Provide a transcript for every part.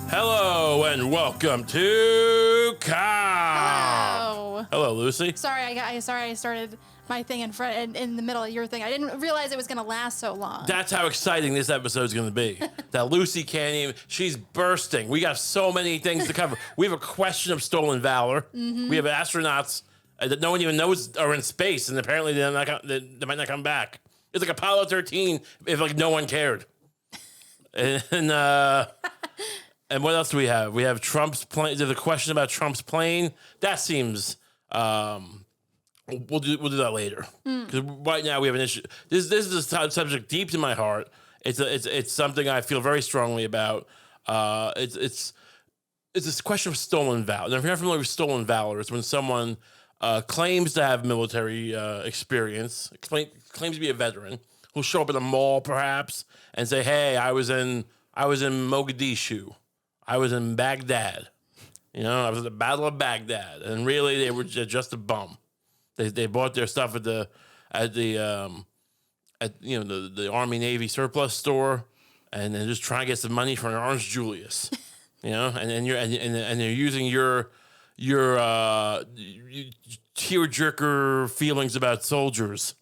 Hello and welcome to Cow. Hello, Lucy. Sorry, I started my thing in the middle of your thing. I didn't realize it was going to last so long. That's how exciting this episode is going to be. That Lucy can't even. She's bursting. We got so many things to cover. We have a question of stolen valor. Mm-hmm. We have astronauts that no one even knows are in space, and apparently they might not come back. It's like Apollo 13 if like no one cared. And what else do we have? We have Trump's plane. There's a question about Trump's plane. That seems. We'll do that later because right now we have an issue. This is a subject deep in my heart. It's something I feel very strongly about. It's this question of stolen valor. Now, if you're not familiar with stolen valor, it's when someone claims to have military experience, claims to be a veteran, who'll show up at a mall perhaps and say, "Hey, I was in Mogadishu, I was in Baghdad, I was at the Battle of Baghdad," and really they were just a bum. They bought their stuff at the Army Navy surplus store, and they're just trying to get some money for an Orange Julius, and they're using your tearjerker feelings about soldiers,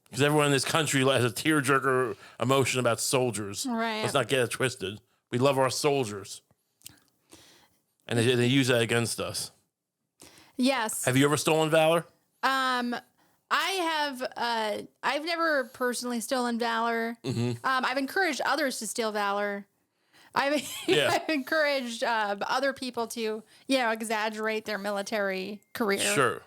because everyone in this country has a tearjerker emotion about soldiers. Right. Let's not get it twisted. We love our soldiers, and they use that against us. Yes. Have you ever stolen valor? I've never personally stolen valor. Mm-hmm. I've encouraged others to steal valor. I've encouraged other people to, exaggerate their military career. Sure.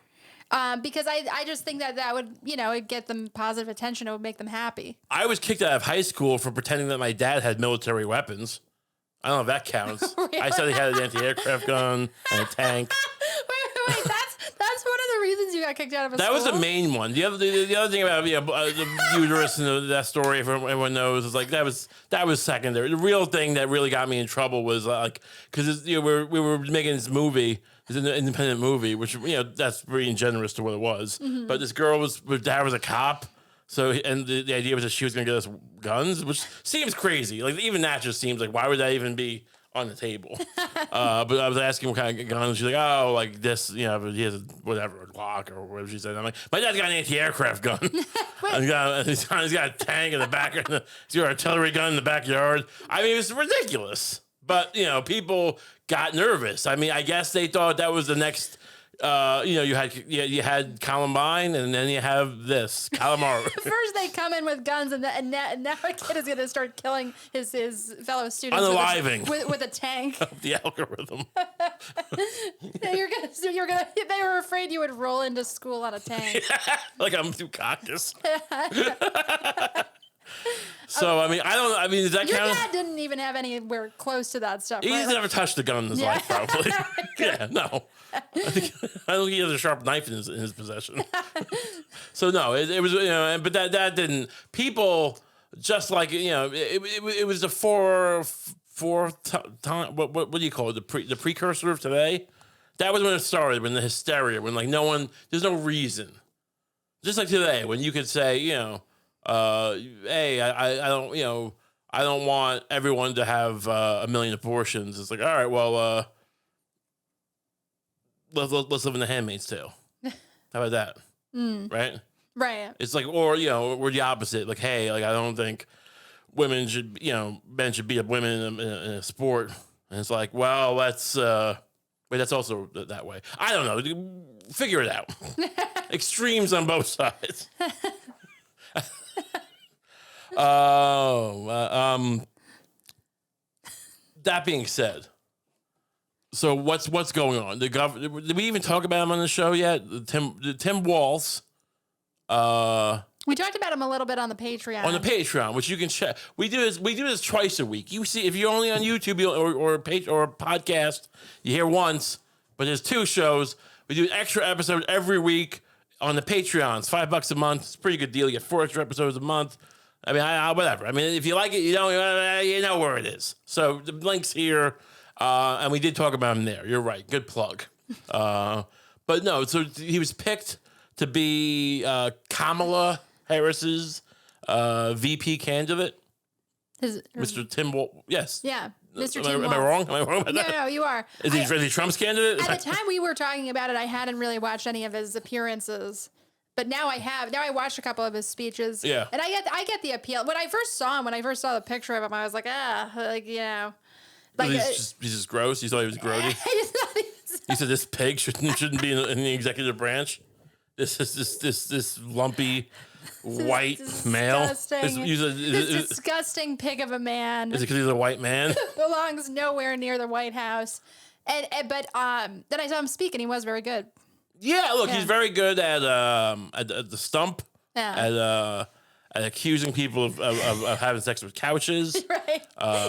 Because I just think that would, it'd get them positive attention. It would make them happy. I was kicked out of high school for pretending that my dad had military weapons. I don't know if that counts. Really? I said he had an anti-aircraft gun and a tank. Wait, that's one of the reasons you got kicked out of a school? That was the main one. The other thing about the uterus and that story, if everyone knows, is like that was secondary. The real thing that really got me in trouble was because we were making this movie. It's an independent movie, which that's pretty generous to what it was. Mm-hmm. But this girl her dad was a cop. So, and the idea was that she was going to get us guns, which seems crazy. Like, even that just seems like, why would that even be on the table? But I was asking what kind of guns. She's like, oh, like this, he has a Glock or whatever she said. I'm like, my dad's got an anti-aircraft gun. And he's got a tank in the back, he's got an artillery gun in the backyard. I mean, it's ridiculous. But, people got nervous. I mean, I guess they thought that was the next... you had Columbine, and then you have this calamari. First, they come in with guns, and now a kid is going to start killing his fellow students unaliving with a tank. The algorithm. They were afraid you would roll into school on a tank. Like I'm too cactus. So is that Your count? dad didn't even have anywhere close to that stuff. He's never touched a gun in his life, probably. Yeah, no. I don't think he has a sharp knife in his possession. So no, it was but that didn't. People just like it was the fourth time. What do you call it? The precursor of today. That was when it started. When the hysteria. When there's no reason. Just like today, when you could say hey, I don't want everyone to have a million abortions. It's like, all right, well, let's live in the Handmaid's Tale. How about that? Right? Right. It's like, or we're the opposite. Like, hey, I don't think men should beat up women in a sport. And it's like, well, that's also that way. I don't know. Figure it out. Extremes on both sides. That being said, so what's going on? The government. Did we even talk about him on the show yet? Tim Walz. We talked about him a little bit on the Patreon. On the Patreon, which you can check. We do this twice a week. You see, if you're only on YouTube or a podcast, you hear once. But there's two shows. We do an extra episode every week on the Patreon. It's $5 a month. It's a pretty good deal. You get 4 extra episodes a month. I mean, whatever. I mean, if you like it, you know where it is. So the link's here, and we did talk about him there. You're right. Good plug. But no, so he was picked to be Kamala Harris's VP candidate. Mr. Tim Walz. Yes. Yeah. Mr. Am Teen I Wolf. wrong? Am I wrong about that? No, you are. Is he Trump's candidate? At the time we were talking about it, I hadn't really watched any of his appearances. But now I have. Now I watched a couple of his speeches. Yeah. And I get the appeal. When I first saw him, when I first saw the picture of him, I was like, Like, he's just gross. You thought he was grody. I just thought he was You said this pig shouldn't be in the executive branch. This is this lumpy white male. This disgusting pig of a man. Is it because he's a white man? Belongs nowhere near the White House. But then I saw him speak, and he was very good. Yeah, look, he's very good at the stump. Yeah. At accusing people of having sex with couches. Right.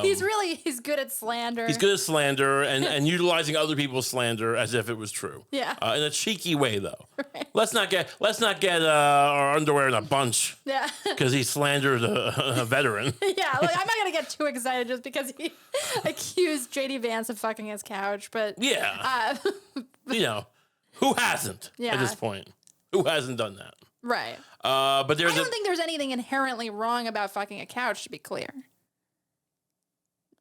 He's good at slander. He's good at slander and utilizing other people's slander as if it was true. Yeah. In a cheeky way, though. Right. Let's not get our underwear in a bunch. Yeah. Because he slandered a veteran. Yeah. Like, I'm not gonna get too excited just because he accused JD Vance of fucking his couch, but yeah. Who hasn't at this point? Who hasn't done that? Right. But I don't think there's anything inherently wrong about fucking a couch, to be clear.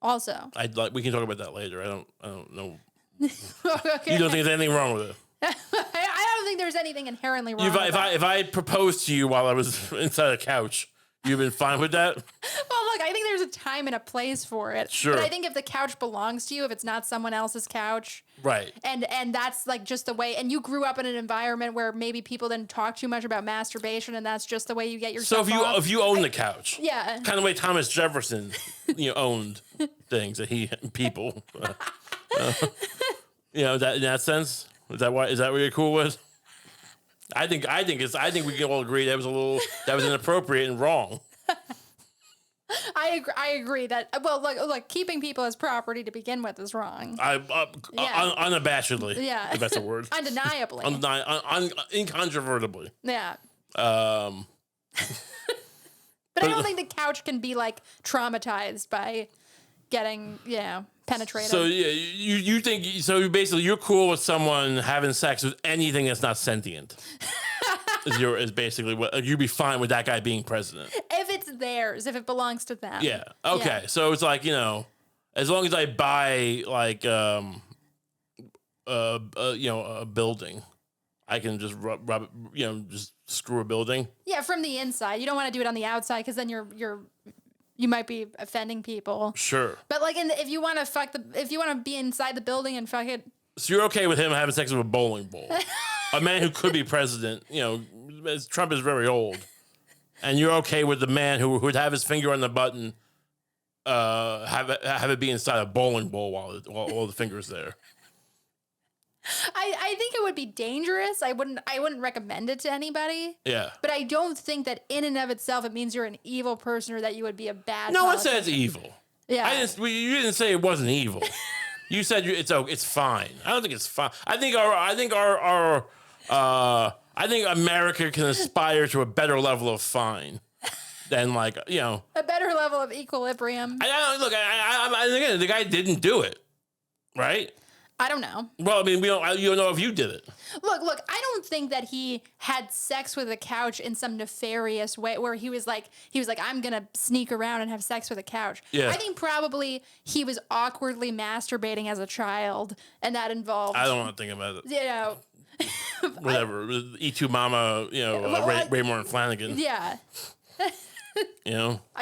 Also, we can talk about that later. I don't know. okay. You don't think there's anything wrong with it? I don't think there's anything inherently wrong. If I proposed to you while I was inside a couch, you've been fine with that? Well, look, I think there's a time and a place for it. Sure. But I think if the couch belongs to you, if it's not someone else's couch, right? And that's like just the way. And you grew up in an environment where maybe people didn't talk too much about masturbation, and that's just the way you get yourself. So if you own the couch, yeah, kind of the way Thomas Jefferson, owned things that people, that in that sense. Is that what you're cool with? I think we can all agree that was inappropriate and wrong. I agree that look, keeping people as property to begin with is wrong. Unabashedly. Yeah, if that's a word. Undeniably. Incontrovertibly. Yeah. But I don't think the couch can be like traumatized by getting penetrated. So you think so? Basically, you're cool with someone having sex with anything that's not sentient. is basically what you'd be fine with that guy being president if it's theirs, if it belongs to them. Yeah. Okay. Yeah. So it's like as long as I buy like a building, I can just rub just screw a building. Yeah, from the inside. You don't want to do it on the outside because then you might be offending people. Sure. But like if you want to be inside the building and fuck it. So you're okay with him having sex with a bowling ball? A man who could be president, Trump is very old. And you're okay with the man who would have his finger on the button, have it be inside a bowling ball while all the finger's there. I think it would be dangerous. I wouldn't recommend it to anybody. Yeah. But I don't think that in and of itself it means you're an evil person or that you would be a bad No one said it's evil. Yeah. You didn't say it wasn't evil. You said it's fine. I don't think it's fine. I think America can aspire to a better level of fine than a better level of equilibrium. Again, the guy didn't do it, right? I don't know. Well, I mean, you don't know if you did it. Look, I don't think that he had sex with a couch in some nefarious way where he was like, I'm going to sneak around and have sex with a couch. Yeah. I think probably he was awkwardly masturbating as a child, and that involved... I don't want to think about it. Whatever. E2 Mama, Raymore and Flanagan. Yeah. I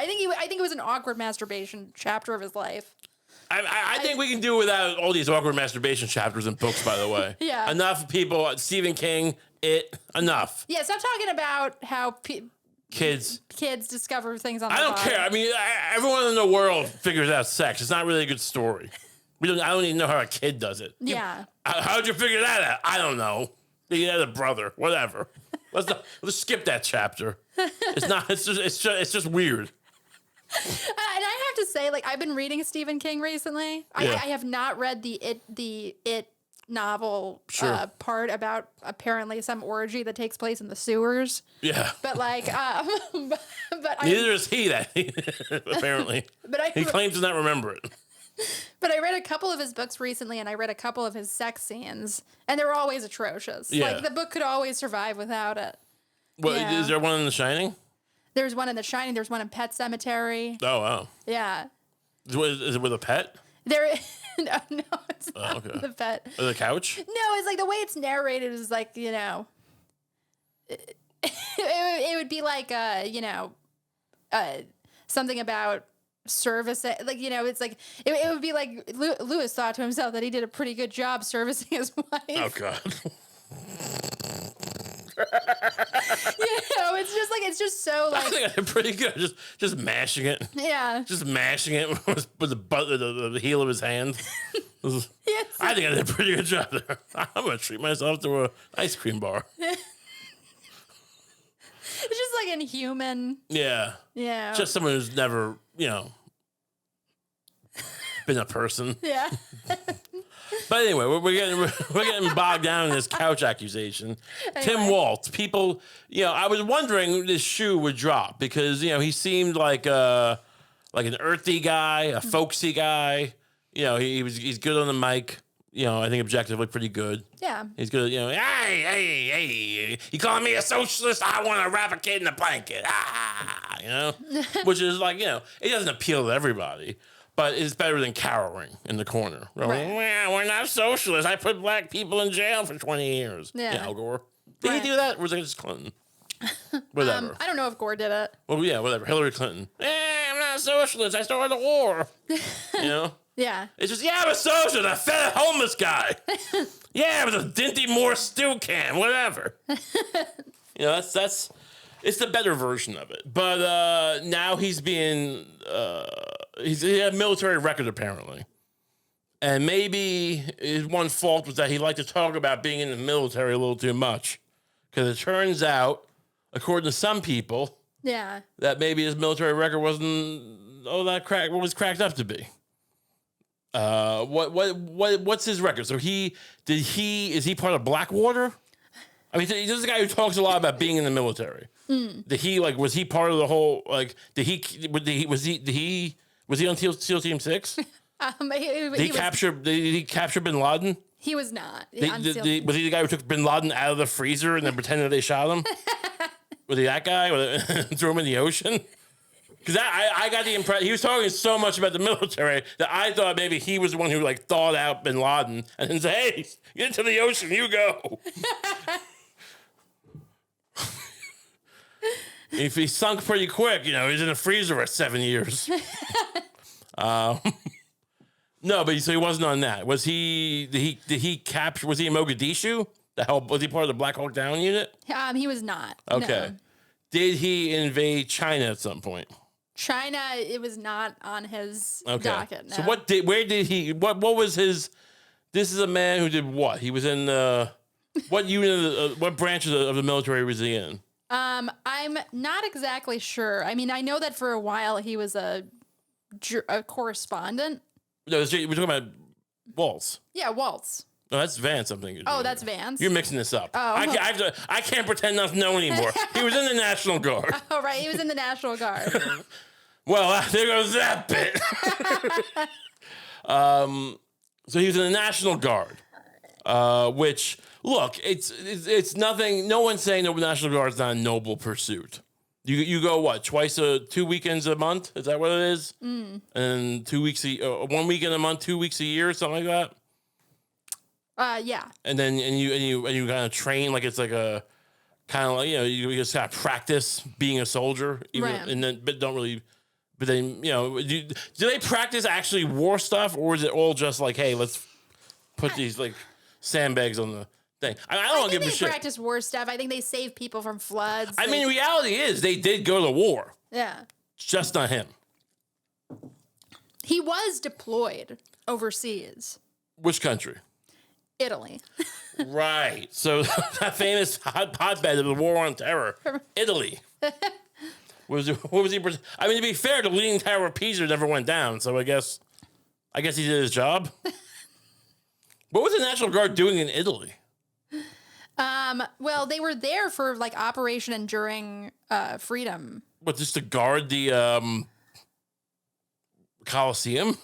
think it was an awkward masturbation chapter of his life. I think we can do without all these awkward masturbation chapters in books, by the way. Yeah. Enough people, Stephen King, enough. Yeah, stop talking about how kids discover things on the I don't care. I mean, everyone in the world figures out sex. It's not really a good story. I don't even know how a kid does it. Yeah. How'd you figure that out? I don't know. You had a brother, whatever. Let's skip that chapter. It's just weird. And I have to say, I've been reading Stephen King recently. Yeah. I have not read the It novel part about apparently some orgy that takes place in the sewers. Yeah. But neither is he that apparently. He claims to not remember it. But I read a couple of his books recently, and I read a couple of his sex scenes, and they were always atrocious. Yeah. The book could always survive without it. What, is there one in The Shining? There's one in The Shining. There's one in Pet Sematary. Oh, wow. Yeah. Is it with a pet? There, no, it's not okay. the pet. Or the couch? No, it's like the way it's narrated is like, it would be like, something about service. Like, it's like, it would be like Lewis thought to himself that he did a pretty good job servicing his wife. Oh, God. It's just so like. I think I did pretty good. Just mashing it. Yeah. Just mashing it with the heel of his hand. Yes. I think I did a pretty good job there. I'm going to treat myself to an ice cream bar. It's just like inhuman. Yeah. Yeah. Just someone who's never, been a person. Yeah. But anyway, we're getting bogged down in this couch accusation. Anyway. Tim Waltz, people, I was wondering this shoe would drop because he seemed like an earthy guy, a folksy guy. He's good on the mic. I think objectively pretty good. Yeah. He's good. Hey, you calling me a socialist? I want to wrap a kid in a blanket. Which is like, it doesn't appeal to everybody. But it's better than cowering in the corner. Right. Well, we're not socialists. I put black people in jail for 20 years. Yeah. Al Gore. Did he do that? Or was it just Clinton? Whatever. I don't know if Gore did it. Well, yeah, whatever. Hillary Clinton. I'm not a socialist. I started a war. Yeah. It's just, I'm a socialist. I fed a homeless guy. Yeah, it was a Dinty Moore stew can. Whatever. That's it's the better version of it. But now he's being... he had a military record, apparently. And maybe his one fault was that he liked to talk about being in the military a little too much. Because it turns out, according to some people, that maybe his military record wasn't what was cracked up to be. What's his record? So is he part of Blackwater? I mean, this is a guy who talks a lot about being in the military. Was he part of the whole, was he on SEAL Team 6? Did he capture Bin Laden? He was not. Was he the guy who took Bin Laden out of the freezer and then pretended they shot him? Was he that guy? Threw him in the ocean? Because I got the impression he was talking so much about the military that I thought maybe he was the one who thawed out Bin Laden and then said, "Hey, get into the ocean, you go." If he sunk pretty quick, he's in a freezer for 7 years. No, but so he wasn't on that. Was he? Did he capture? Was he in Mogadishu? Was he part of the Black Hawk Down unit? He was not. Okay. No. Did he invade China at some point? China, it was not on his docket. No. So what was his? This is a man who did what? He was in what unit? What branch of the military was he in? I'm not exactly sure. I mean, I know that for a while he was a correspondent. No, we're talking about Waltz. Yeah, Waltz. No, that's Vance. I'm thinking. Oh, that's Vance. You're mixing this up. Oh, I can't pretend not to know anymore. He was in the National Guard. Oh, right. He was in the National Guard. Well, there goes that bit. So he was in the National Guard, which, look, it's nothing. No one's saying the National Guard is not a noble pursuit. You go what, 2 weekends a month? Is that what it is? And 2 weeks 1 weekend a month, 2 weeks a year, something like that. Yeah. And then you kind of train like it's like a kind of like you just kind of practice being a soldier, right. And then but then do they practice actually war stuff, or is it all just like, hey, let's put these sandbags on the thing? I don't give a shit. They practice war stuff. I think they save people from floods. I mean, reality is they did go to war. Yeah. Just not him. He was deployed overseas. Which country? Italy. Right. So that famous hotbed of the war on terror, Italy. What was he? I mean, to be fair, the Leaning Tower of Pisa never went down, so I guess he did his job. What was the National Guard doing in Italy? Well, they were there for Operation Enduring Freedom. What, just to guard the Colosseum?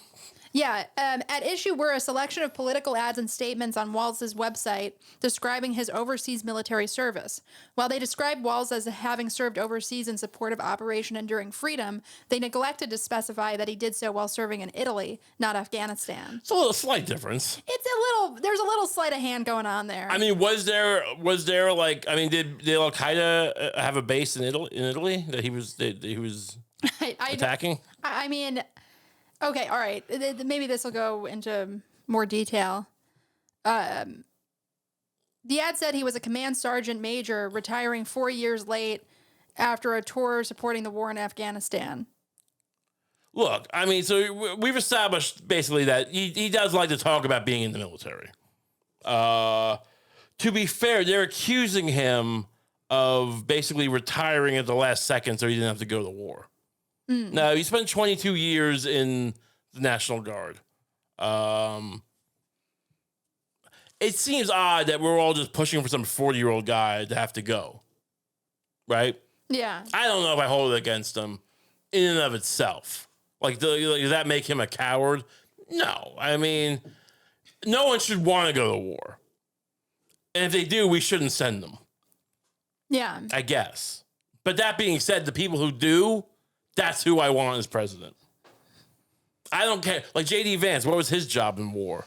Yeah, at issue were a selection of political ads and statements on Walz's website describing his overseas military service. While they described Walz as having served overseas in support of Operation Enduring Freedom, they neglected to specify that he did so while serving in Italy, not Afghanistan. It's a little slight difference. There's a little sleight of hand going on there. I mean, was there like, I mean, did Al Qaeda have a base in Italy that he was attacking? I mean, okay, all right. Maybe this will go into more detail. The ad said he was a command sergeant major retiring 4 years late after a tour supporting the war in Afghanistan. Look, I mean, so we've established basically that he does like to talk about being in the military. To be fair, they're accusing him of basically retiring at the last second so he didn't have to go to the war. No, he spent 22 years in the National Guard. It seems odd that we're all just pushing for some 40-year-old guy to have to go. Right? Yeah. I don't know if I hold it against him in and of itself. Does that make him a coward? No. I mean, no one should want to go to war. And if they do, we shouldn't send them. Yeah. I guess. But that being said, the people who do, that's who I want as president. I don't care. Like J.D. Vance, what was his job in war?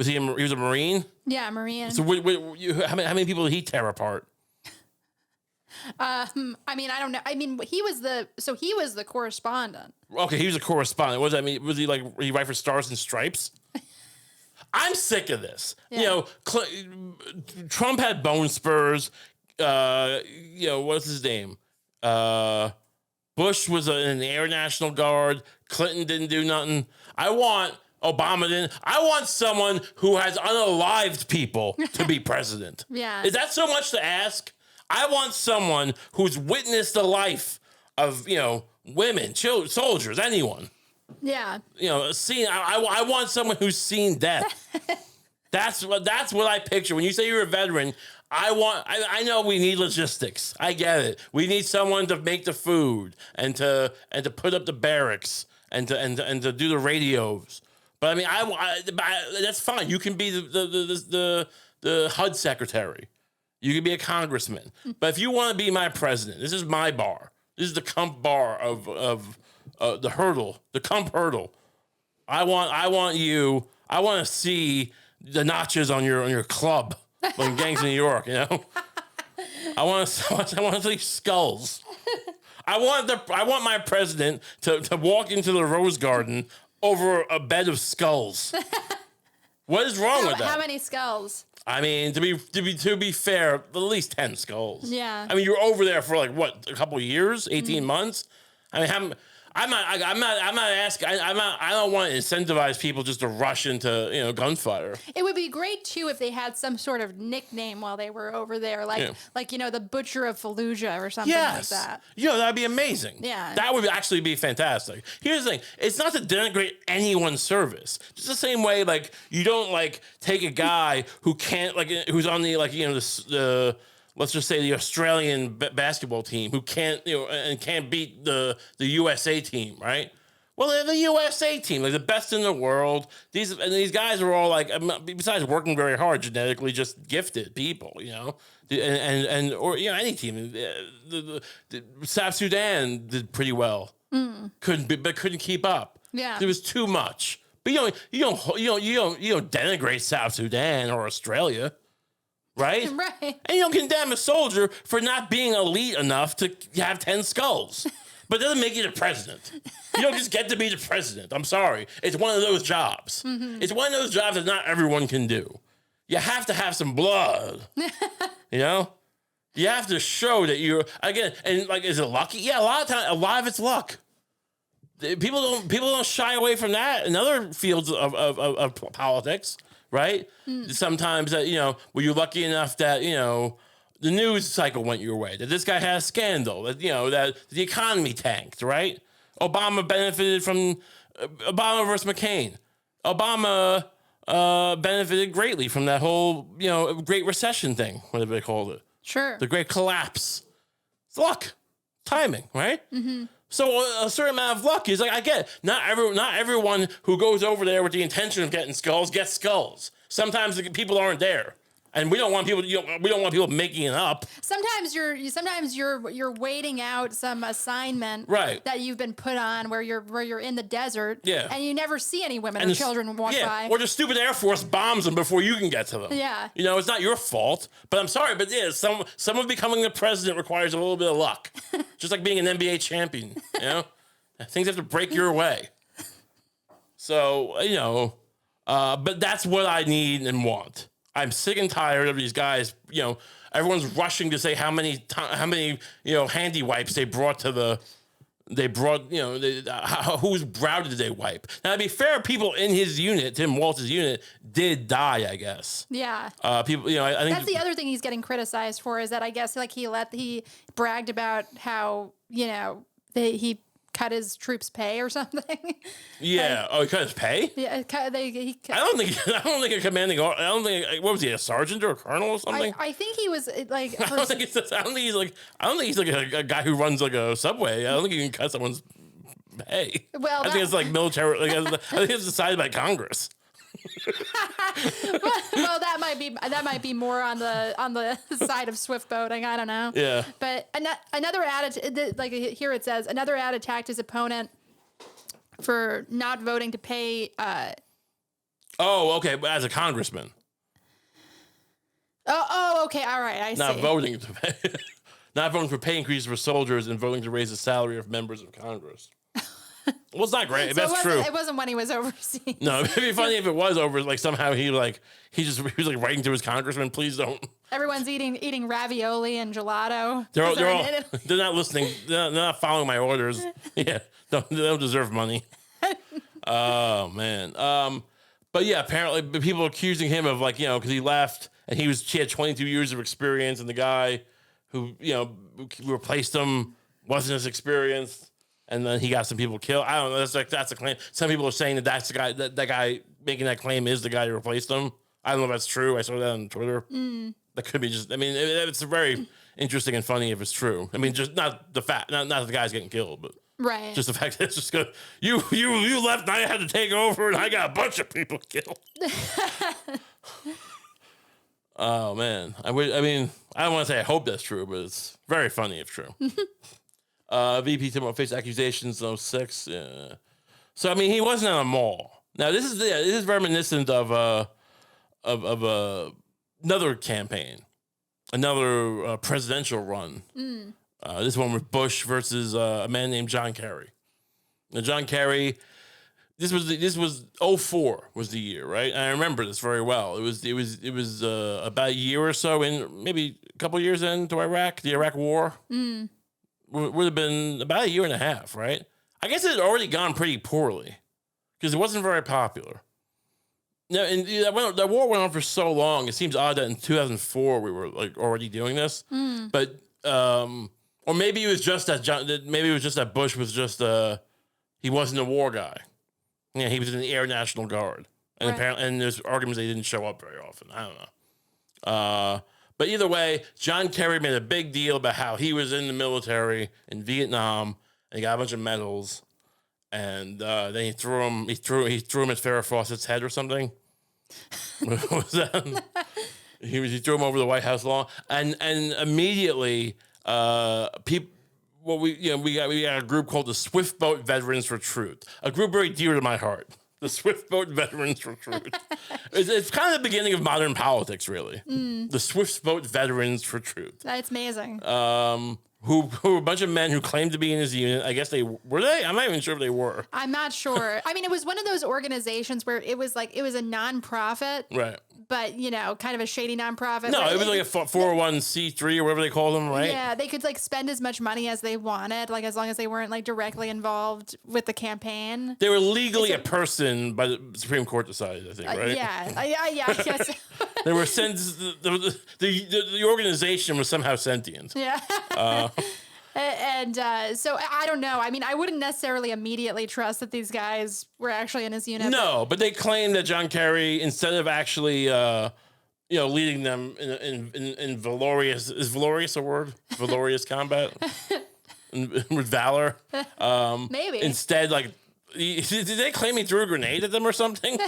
He was a Marine? Yeah, Marine. So how many people did he tear apart? I mean, I don't know. I mean, he was the correspondent. Okay, he was a correspondent. What does that mean? Was he write for Stars and Stripes? I'm sick of this. Yeah. You know, Trump had bone spurs. What's his name? Bush was in the Air National Guard. Clinton didn't do nothing. Obama didn't. I want someone who has unalived people to be president. Yeah. Is that so much to ask? I want someone who's witnessed the life of, women, children, soldiers, anyone. Yeah. I want someone who's seen death. That's what I picture. When you say you're a veteran, I know we need logistics. I get it. We need someone to make the food and to put up the barracks and to do the radios. But I mean, that's fine. You can be the HUD secretary. You can be a congressman. But if you want to be my president, this is my bar. This is the Kump bar of the hurdle, the Kump hurdle. I want you. I want to see the notches on your club, like Gangs of New York. I want to see skulls. I want my president to walk into the Rose Garden over a bed of skulls. What is wrong with that? How many skulls? I mean, to be fair, at least 10 skulls. Yeah. I mean, you're over there for like what, a couple of years, 18 months. I mean, I'm not asking. I don't want to incentivize people just to rush into gunfire. It would be great too if they had some sort of nickname while they were over there, like the Butcher of Fallujah or something like that. That'd be amazing. Yeah, that would actually be fantastic. Here's the thing: it's not to denigrate anyone's service. Just the same way, like you don't take a guy who can't who's on the let's just say the Australian basketball team who can't beat the USA team, right? Well, they're the USA team, the best in the world. These guys are all besides working very hard, genetically just gifted people, and any team. The South Sudan did pretty well, couldn't keep up. Yeah, it was too much. But you don't denigrate South Sudan or Australia. Right? Right. And you don't condemn a soldier for not being elite enough to have 10 skulls. But it doesn't make you the president. You don't just get to be the president. I'm sorry. It's one of those jobs. Mm-hmm. It's one of those jobs that not everyone can do. You have to have some blood. You have to show that you're, again, and is it lucky? Yeah, a lot of it's luck. People don't shy away from that in other fields of politics. Right? Sometimes were you lucky enough that, the news cycle went your way, that this guy had a scandal, that, that the economy tanked, right? Obama benefited from Obama versus McCain. Obama benefited greatly from that whole, Great Recession thing, whatever they called it. Sure. The Great Collapse. It's luck. Timing, right? Mm-hmm. So a certain amount of luck is like, I get it. Not everyone who goes over there with the intention of getting skulls gets skulls. Sometimes the people aren't there. And we don't want people. We don't want people making it up. Sometimes you're waiting out some assignment Right. that you've been put on where you're in the desert. Yeah. And you never see any women or children walk by. Or the stupid Air Force bombs them before you can get to them. Yeah. You know, it's not your fault. But I'm sorry, but yeah, some of becoming the president requires a little bit of luck. Just like being an NBA champion. You know, things have to break your way. So you know, but that's what I need and want. I'm sick and tired of these guys. You know, everyone's rushing to say how many handy wipes they brought to the. They brought whose brow did they wipe? Now to be fair, people in his unit, Tim Walz's unit, did die. I guess. Yeah. People. I think that's the other thing he's getting criticized for is that I guess like he bragged about how he cut his troops' pay or something. Yeah. He cut his pay. Yeah. I don't think a commanding. I don't think. What was he? A sergeant or a colonel or something? I think he was like. I don't think he's like a guy who runs like a subway. I don't think he can cut someone's pay. Well, I think it's like military. I think it's decided by Congress. Well, that might be more on the side of swift boating. I don't know. Yeah. But another ad, like here it says, another ad attacked his opponent for not voting to pay. Okay, but as a congressman. Oh, okay, all right, I see. Not voting to pay, not voting for pay increases for soldiers and voting to raise the salary of members of Congress. Well, it's not great. So That's true. It wasn't when he was overseas. No, it'd be funny if it was over. Like somehow he was like writing to his congressman, please don't. Everyone's eating ravioli and gelato. They're not listening. They're not following my orders. Yeah, they don't deserve money. Oh man. But yeah, apparently people accusing him of because he left and he had 22 years of experience, and the guy who replaced him wasn't as experienced. And then he got some people killed. I don't know. That's a claim. Some people are saying that's the guy. That guy making that claim is the guy who replaced him. I don't know if that's true. I saw that on Twitter. That could be just. I mean, it's very interesting and funny if it's true. I mean, just not the fact, not the guy's getting killed, but right. Just the fact that it's just good. You left, and I had to take over, and I got a bunch of people killed. Oh man, I mean, I don't want to say I hope that's true, but it's very funny if true. VP Timothy faced accusations in 2006. Yeah. So I mean, he wasn't at a mall. Now this is reminiscent of another campaign, another presidential run. This one with Bush versus a man named John Kerry. Now John Kerry, this was 2004 was the year, right? And I remember this very well. It was about a year or so in, maybe a couple years into Iraq, the Iraq War. Would have been about a year and a half, right? I guess it had already gone pretty poorly because it wasn't very popular. Now, and that war went on for so long. It seems odd that in 2004 we were like already doing this, but or maybe it was just that Bush was just he wasn't a war guy. Yeah, he was in the Air National Guard, and apparently, and there's arguments they didn't show up very often. I don't know. But either way, John Kerry made a big deal about how he was in the military in Vietnam and he got a bunch of medals, and then he threw him at Farrah Fawcett's head or something. What was that? He threw him over the White House lawn, and immediately people. Well, we got a group called the Swift Boat Veterans for Truth, a group very dear to my heart. The Swift Boat Veterans for Truth. It's kind of the beginning of modern politics, really. The Swift Boat Veterans for Truth. That's amazing. Who were a bunch of men who claimed to be in his unit. I guess were they? I'm not even sure if they were. I'm not sure. I mean, it was one of those organizations where it was a nonprofit. Right. But, kind of a shady nonprofit. No, it was like a 401c3 or whatever they call them, right? Yeah, they could spend as much money as they wanted, as long as they weren't directly involved with the campaign. They were legally a person by the Supreme Court decided, I think, right? Yeah, I guess. They were the organization was somehow sentient. Yeah. And so I don't know. I mean, I wouldn't necessarily immediately trust that these guys were actually in his unit. No, but they claim that John Kerry, instead of actually, leading them in valorious, is valorious a word? Valorious combat? with valor. Maybe. Instead, like, did they claim he threw a grenade at them or something?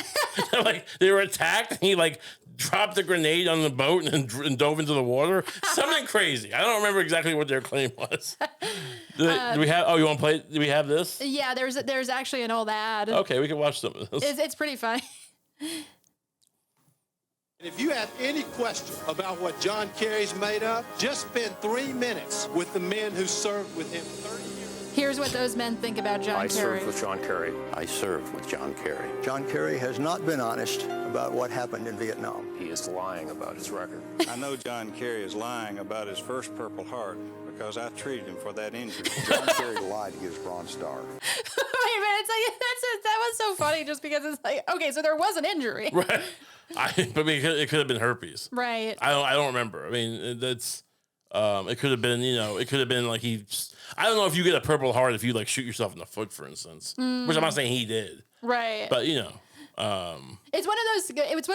Like they were attacked, and he like dropped the grenade on the boat and dove into the water. Something crazy. I don't remember exactly what their claim was. Do we have? Oh, you want to play? Do we have this? Yeah, there's actually an old ad. Okay, we can watch some of this. It's pretty funny. If you have any question about what John Kerry's made of, just spend 3 minutes with the men who served with him 30 years. Here's what those men think about John I Kerry. served with John Kerry. I served with John Kerry. John Kerry has not been honest about what happened in Vietnam. He is lying about his record. I know John Kerry is lying about his first Purple Heart because I treated him for that injury. John Kerry lied to get his Bronze Star. Wait a minute, that was so funny just because it's like, okay, so there was an injury. Right. But it could have been herpes. Right. I don't remember. I mean, that's it could have been, it could have been like I don't know if you get a Purple Heart if you like shoot yourself in the foot, for instance, which I'm not saying he did. Right. But it's one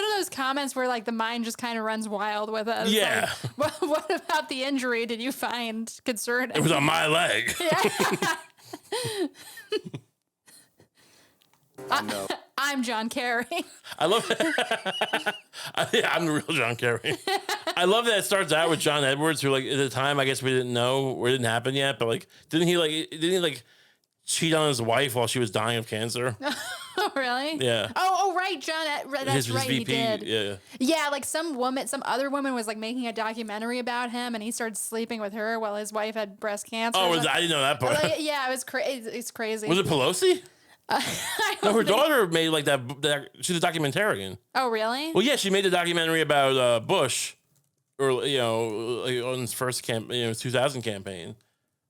of those comments where like the mind just kind of runs wild with us. Yeah. Like, what about the injury did you find concerning? It was on my leg. I'm John Kerry. I love it. I'm the real John Kerry. I love that it starts out with John Edwards, who like at the time I guess we didn't know or it didn't happen yet, but like didn't he cheat on his wife while she was dying of cancer? Oh, really? Yeah. Oh, right, John. That's His right. VP, he did. Yeah. Yeah, like some other woman was like making a documentary about him, and he started sleeping with her while his wife had breast cancer. Oh, I didn't know that part. Like, yeah, it was crazy. It's crazy. Was it Pelosi? I No, don't her think- daughter made like that. She's a documentarian. Oh, really? Well, yeah, she made a documentary about Bush, or like on his first 2000 campaign,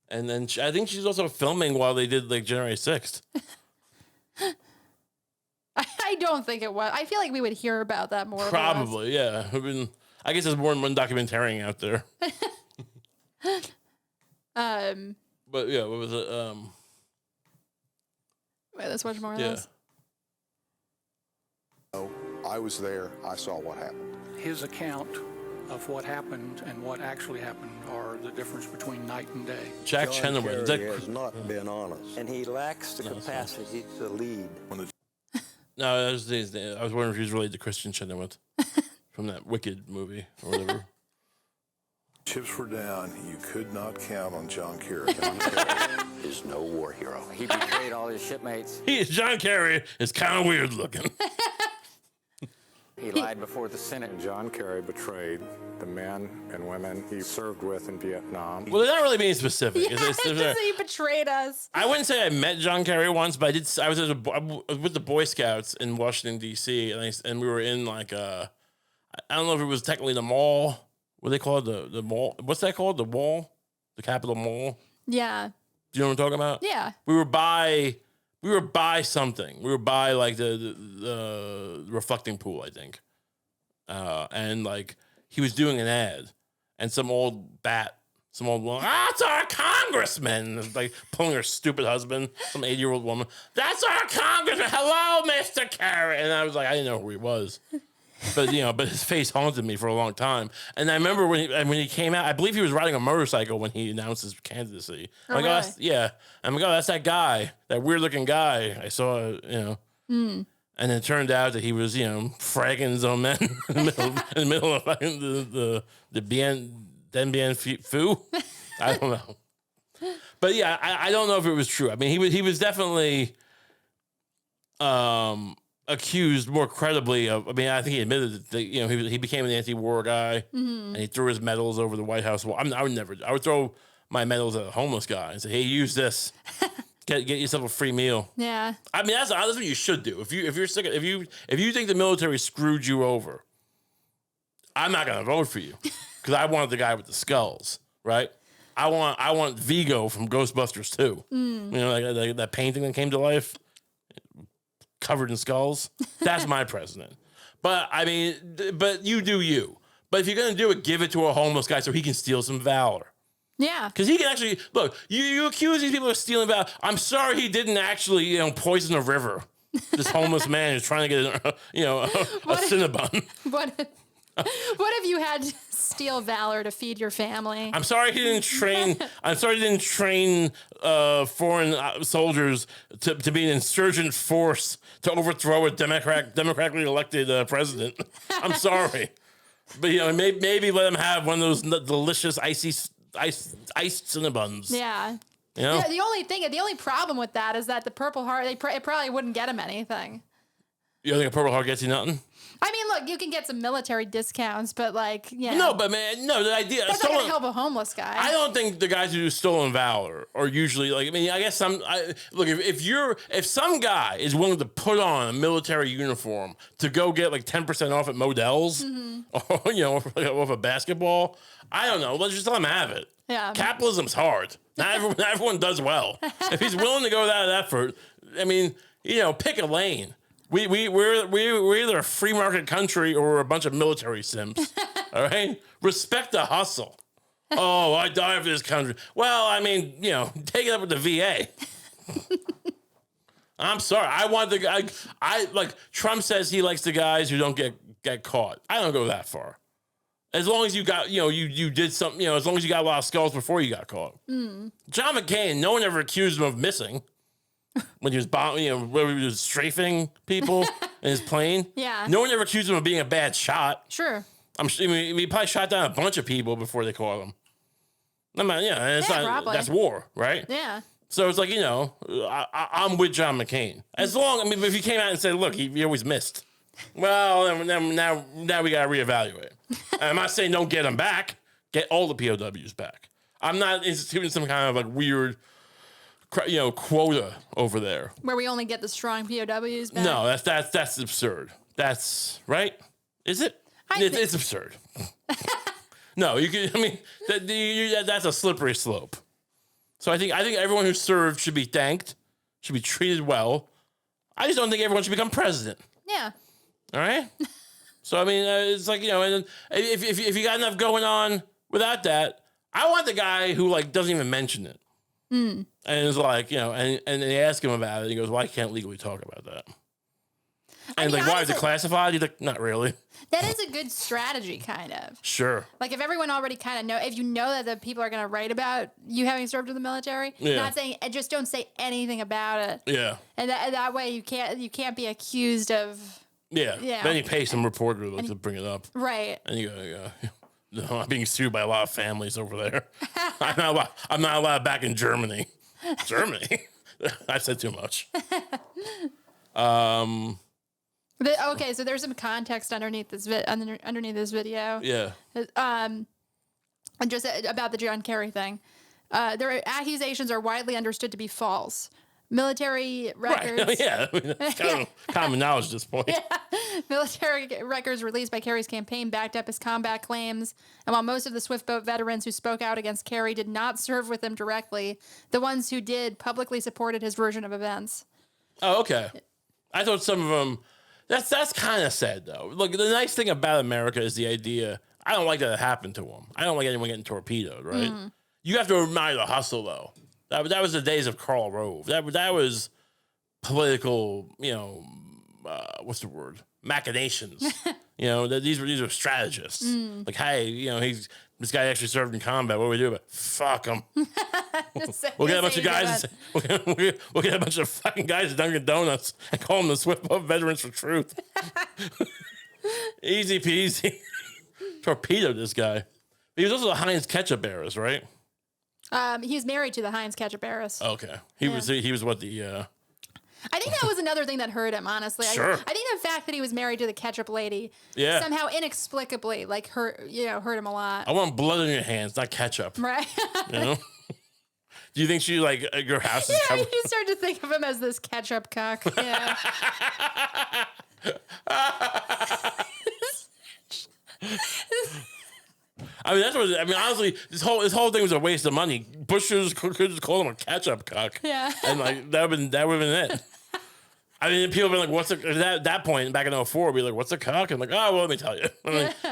and then I think she's also filming while they did like January 6th. I don't think it was. I feel like we would hear about that more. Probably, yeah. I guess there's more than one documentarian out there. But yeah, what was it? Wait, let's watch more of Yeah. this. I was there. I saw what happened. His account of what happened and what actually happened are the difference between night and day. Jack Chenoweth. Is that, has not been honest. And he lacks the capacity to lead. no, that was I was wondering if he was related to Christian Chenoweth from that Wicked movie or whatever. Chips were down. You could not count on John Kerry. John Kerry is no war hero. He betrayed all his shipmates. John Kerry is kind of weird looking. He lied before the Senate. John Kerry betrayed the men and women he served with in Vietnam. Well, they're not really being specific. Yeah, It's- just he betrayed us. I wouldn't say I met John Kerry once, but I did. I was with the Boy Scouts in Washington D.C. and we were in like I don't know if it was technically the mall. What do they call it? The mall? What's that called? The mall? The Capitol Mall? Yeah. Do you know what I'm talking about? Yeah. We were by something. We were by like the reflecting pool, I think. And like he was doing an ad, and some old woman, that's our congressman, like pulling her stupid husband, some 80-year-old woman. That's our congressman. Hello, Mr. Kerry. And I was like, I didn't know who he was. But but his face haunted me for a long time. And I remember when he came out, I believe he was riding a motorcycle when he announced his candidacy. Oh, I'm like, really? yeah. I'm like, oh, that's that guy, that weird looking guy. I saw, And it turned out that he was, fragging his own men in the middle of the Bien Phu. I don't know. But yeah, I don't know if it was true. I mean, he was definitely accused more credibly of. I mean, I think he admitted that he became an anti-war guy, and he threw his medals over the White House wall. I would throw my medals at a homeless guy and say, "Hey, use this, get yourself a free meal." Yeah. I mean, that's what you should do. If you're sick, if you think the military screwed you over, I'm not gonna vote for you because I wanted the guy with the skulls, right? I want Vigo from Ghostbusters 2. Like that painting that came to life, covered in skulls. That's my president. But I mean, but you do you. But if you're gonna do it, give it to a homeless guy so he can steal some valor. Yeah. Because he can actually look. You accuse these people of stealing valor. I'm sorry he didn't actually poison a river. This homeless man is trying to get a Cinnabon. What? What if you had to steal valor to feed your family? I'm sorry he didn't train. I'm sorry he didn't train foreign soldiers to be an insurgent force to overthrow a democratically elected president. I'm sorry, but maybe let him have one of those delicious iced Cinnabons. Yeah. You know? Yeah, the only problem with that is that the Purple Heart, it probably wouldn't get him anything. You don't think a Purple Heart gets you nothing? I mean, look, you can get some military discounts, but like, No, but man, no, the idea. That's not going to help a homeless guy. I don't think the guys who do stolen valor are usually like. I mean, I guess look, if some guy is willing to put on a military uniform to go get like 10% off at Modell's, or off a basketball, I don't know. Let's just let him have it. Yeah. Capitalism's hard. Not everyone does well. If he's willing to go that effort, I mean, pick a lane. We're either a free market country or we're a bunch of military simps. All right? Respect the hustle. Oh, I die for this country. Well, I mean, take it up with the VA. I'm sorry. I want the guy. I like Trump says he likes the guys who don't get caught. I don't go that far. As long as you got, you did something, as long as you got a lot of skulls before you got caught. John McCain, no one ever accused him of missing. When he was where he was strafing people in his plane. Yeah. No one ever accused him of being a bad shot. Sure. He probably shot down a bunch of people before they caught him. That's war, right? Yeah. So it's like, I'm with John McCain. If he came out and said, look, he always missed. Well, now we got to reevaluate. I'm not saying don't get him back. Get all the POWs back. I'm not instituting some kind of like weird quota over there where we only get the strong POWs back. No, that's absurd. That's right. Is it? It's absurd. No, you can. I mean, that's a slippery slope. So I think everyone who served should be thanked, should be treated well. I just don't think everyone should become president. Yeah. All right. So I mean, it's like and if you got enough going on without that, I want the guy who like doesn't even mention it. And it's like, and they ask him about it. He goes, well, I can't legally talk about that. And why is it classified? He's like, not really. That is a good strategy, kind of. Sure. Like if everyone already kind of if you know that the people are going to write about you having served in the military, not saying, just don't say anything about it. Yeah. And that way you can't be accused of. Yeah. Then you pay some reporter to bring it up. Right. And you go, no, I'm being sued by a lot of families over there. I'm not allowed back in Germany. Germany? I said too much. Okay, so there's some context underneath this video. Yeah. And just about the John Kerry thing. Their accusations are widely understood to be false. Military records. Right. Yeah. I mean, that's kind of common knowledge at this point. Yeah. Military records released by Kerry's campaign backed up his combat claims. And while most of the Swift Boat veterans who spoke out against Kerry did not serve with him directly, the ones who did publicly supported his version of events. Oh, okay. I thought some of them. That's kind of sad, though. Look, the nice thing about America is the idea. I don't like that it happened to them. I don't like anyone getting torpedoed, right? You have to admire the hustle, though. That was the days of Karl Rove. That was political, what's the word? Machinations. These were strategists. Like, hey, this guy actually served in combat. What do we do about it? Fuck him. We'll get a bunch of guys. We'll get a bunch of fucking guys at Dunkin' Donuts and call them the Swift Boat Veterans for Truth. Easy peasy. Torpedoed this guy. He was also the Heinz ketchup heiress, right? He's married to the Heinz ketchup heiress. Okay, he was what the. I think that was another thing that hurt him. Honestly, sure. I think the fact that he was married to the ketchup lady, somehow inexplicably, hurt him a lot. I want blood on your hands, not ketchup. Right. Do you think she your house is covered? You start to think of him as this ketchup cock. Yeah. Honestly, this whole thing was a waste of money. Bush could just call him a ketchup cock. Yeah. And that would have been it. I mean, people have been like, at that point, back in 2004, be like, what's a cock? I'm like, oh, well, let me tell you.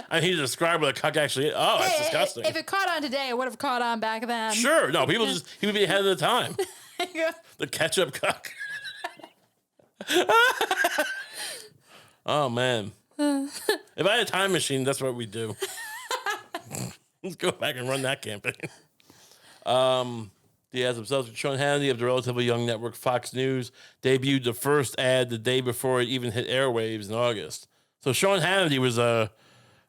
And he described what a cock actually is. Oh, that's disgusting. If it caught on today, it would have caught on back then. Sure. No, he would be ahead of the time. The ketchup cock. Oh, man. If I had a time machine, that's what we'd do. Let's go back and run that campaign. Diaz himself, Sean Hannity of the relatively young network Fox News, debuted the first ad the day before it even hit airwaves in August. So Sean Hannity was an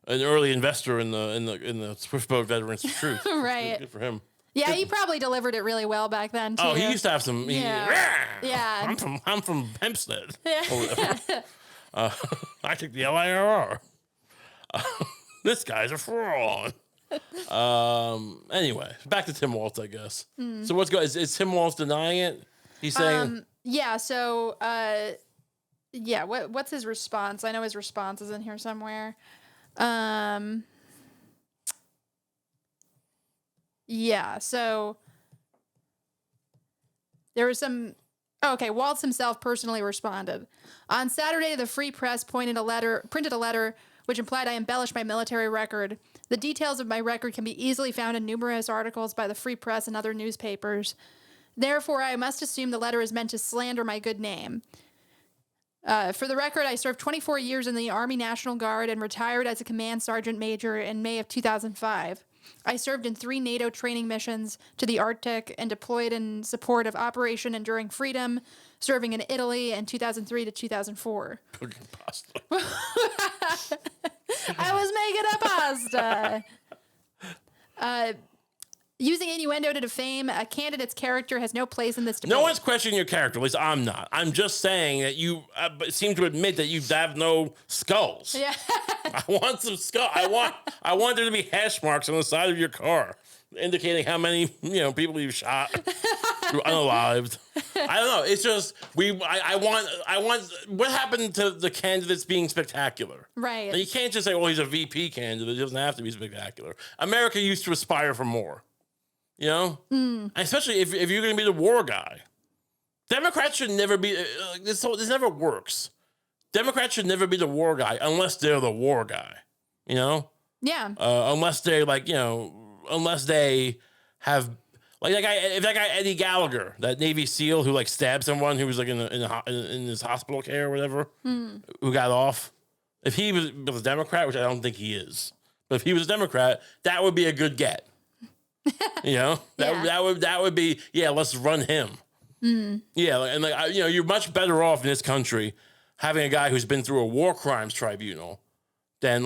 early investor in the Swiftboat Veterans for Truth. Right. Good for him. Yeah, he probably delivered it really well back then too. Oh, he used to have some. Yeah. I'm from Hempstead. Yeah. Or whatever. I took the LIRR. This guy's a fraud. Anyway, back to Tim Walz, I guess. So what's going? Is Tim Walz denying it? He's saying. Yeah. So. Yeah. What's his response? I know his response is in here somewhere. Yeah, so there was some... Oh, okay, Walz himself personally responded. On Saturday, the Free Press printed a letter which implied I embellished my military record. The details of my record can be easily found in numerous articles by the Free Press and other newspapers. Therefore, I must assume the letter is meant to slander my good name. For the record, I served 24 years in the Army National Guard and retired as a command sergeant major in May of 2005. I served in 3 NATO training missions to the Arctic and deployed in support of Operation Enduring Freedom, serving in Italy in 2003 to 2004. Cooking pasta. I was making a pasta. Using innuendo to defame a candidate's character has no place in this debate. No one's questioning your character. At least I'm not. I'm just saying that you seem to admit that you have no skulls. Yeah. I want some skull. I want there to be hash marks on the side of your car, indicating how many people you've shot. You're unalived. I don't know. It's just I want. What happened to the candidates being spectacular? Right. And you can't just say, "Oh, he's a VP candidate. It doesn't have to be spectacular." America used to aspire for more. Especially if you're going to be the war guy. Democrats should never be this never works. Democrats should never be the war guy unless they're the war guy. Yeah. Unless they're unless they have that guy. If that guy Eddie Gallagher, that Navy SEAL who stabbed someone who was in his hospital care or whatever, who got off. If he was a Democrat, which I don't think he is, but if he was a Democrat, that would be a good get. That would be let's run him. You're much better off in this country having a guy who's been through a war crimes tribunal than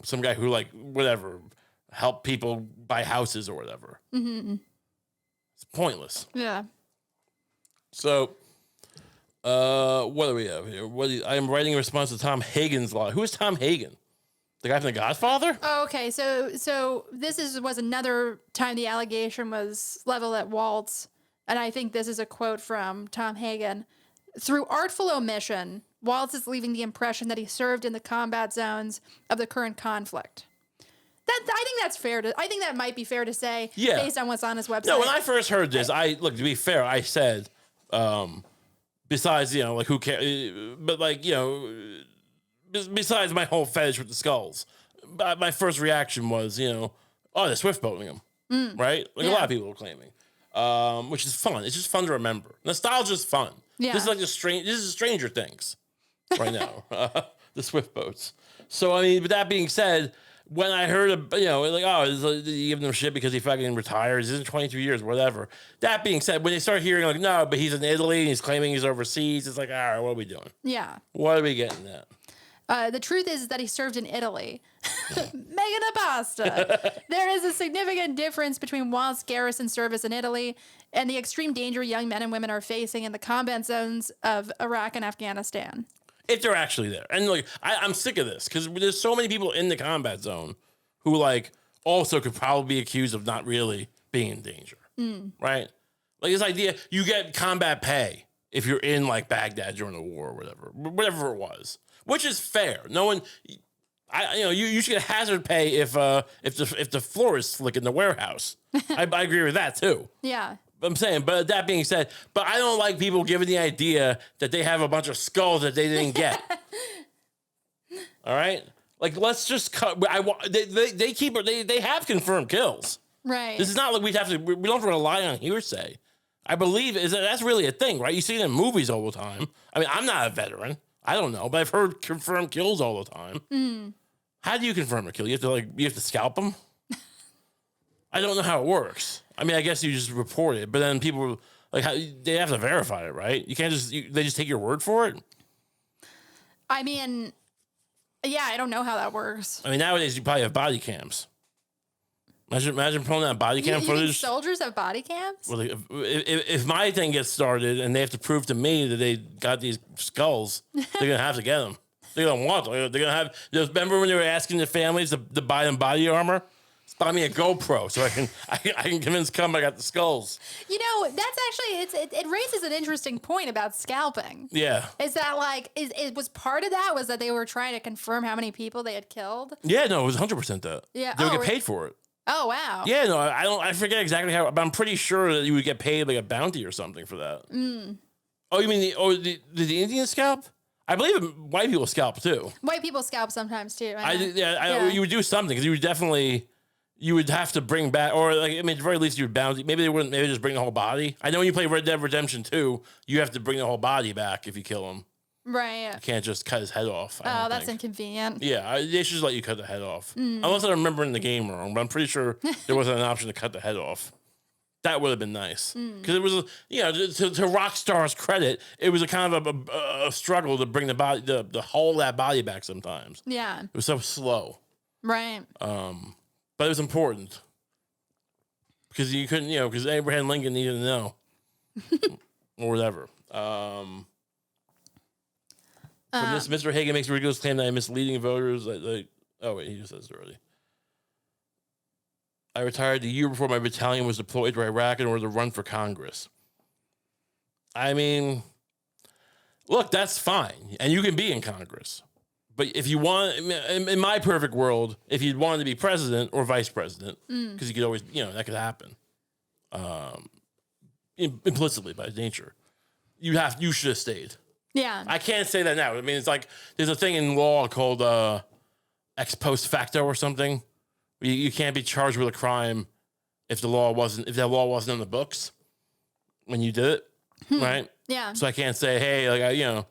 some guy who help people buy houses or whatever. It's pointless. Yeah. So what do we have here? I am writing a response to Tom Hagen's law. Who is Tom Hagen? The guy from The Godfather? Oh, okay. So this was another time the allegation was leveled at Walz, and I think this is a quote from Tom Hagen. Through artful omission, Walz is leaving the impression that he served in the combat zones of the current conflict. I think that's fair I think that might be fair to say based on what's on his website. No, when I first heard this, to be fair, I said, besides, who cares? But besides my whole fetish with the skulls, my first reaction was, they're Swiftboating them, right? A lot of people are claiming, which is fun. It's just fun to remember. Nostalgia's fun. Yeah. This is this is Stranger Things right now, the Swiftboats. So, with that being said, when I heard, you give them shit because he fucking retires, he's in 22 years, whatever. That being said, when they start hearing, no, but he's in Italy and he's claiming he's overseas, it's all right, what are we doing? Yeah. What are we getting at? The truth is that he served in Italy. Making a pasta. There is a significant difference between Walz's garrison service in Italy and the extreme danger young men and women are facing in the combat zones of Iraq and Afghanistan. If they're actually there. And I'm sick of this because there's so many people in the combat zone who also could probably be accused of not really being in danger. Right? This idea, you get combat pay if you're in Baghdad during the war or whatever it was. Which is fair. No one, you should get hazard pay if the floor is slick in the warehouse. I agree with that too. Yeah. I'm saying, but that being said, I don't like people giving the idea that they have a bunch of skulls that they didn't get. All right, let's just cut. They have confirmed kills. Right. This is not we don't rely on hearsay. I believe that's really a thing, right? You see it in movies all the time. I'm not a veteran. I don't know, but I've heard confirmed kills all the time. How do you confirm a kill? You have to scalp them? I don't know how it works. I mean, I guess you just report it, but then people they have to verify it, right? You can't they just take your word for it? I mean, yeah, I don't know how that works. I mean, nowadays you probably have body cams. Imagine pulling out body cam You footage. think soldiers have body cams? Well, if my thing gets started and they have to prove to me that they got these skulls, they're gonna have to get them. They're gonna want them. They're gonna have. Remember when they were asking the families to buy them body armor? Buy me a GoPro so I can convince I got the skulls. You know, that's actually it raises an interesting point about scalping. Yeah. Is that like it was part of that was that they were trying to confirm how many people they had killed? Yeah, no, it was 100% that. Yeah. They would get paid for it. Oh wow. Yeah, no, I forget exactly how, but I'm pretty sure that you would get paid like a bounty or something for that. Oh, you mean the Indian scalp? I believe white people scalp too. White people scalp sometimes too. You would do something because you would have to bring back, or like, I mean, at the very least, you would bounty. Maybe they wouldn't. Maybe just bring the whole body. I know when you play Red Dead Redemption 2, you have to bring the whole body back if you kill him. Right. You can't just cut his head off. Oh, that's inconvenient. Yeah, they should just let you cut the head off. Unless I remember in the game wrong, but I'm pretty sure there wasn't an option to cut the head off. That would have been nice because it was, to Rockstar's credit, it was a kind of a struggle to bring the body, the whole of that body back. Sometimes, Yeah. it was so slow. Right. But it was important because you couldn't, because Abraham Lincoln needed to know or whatever. Mr. Hagan makes a ridiculous claim that I'm misleading voters. Oh wait, he just says it already. I retired the year before my battalion was deployed to Iraq in order to run for Congress. I mean, look, that's fine, and you can be in Congress. But if you want, in my perfect world, if you'd want to be president or vice president, because you could always, that could happen, implicitly by nature, you should have stayed. Yeah. I can't say that now. I mean, it's like there's a thing in law called ex post facto or something. You can't be charged with a crime if that law wasn't on the books when you did it, right? Yeah. So I can't say, hey,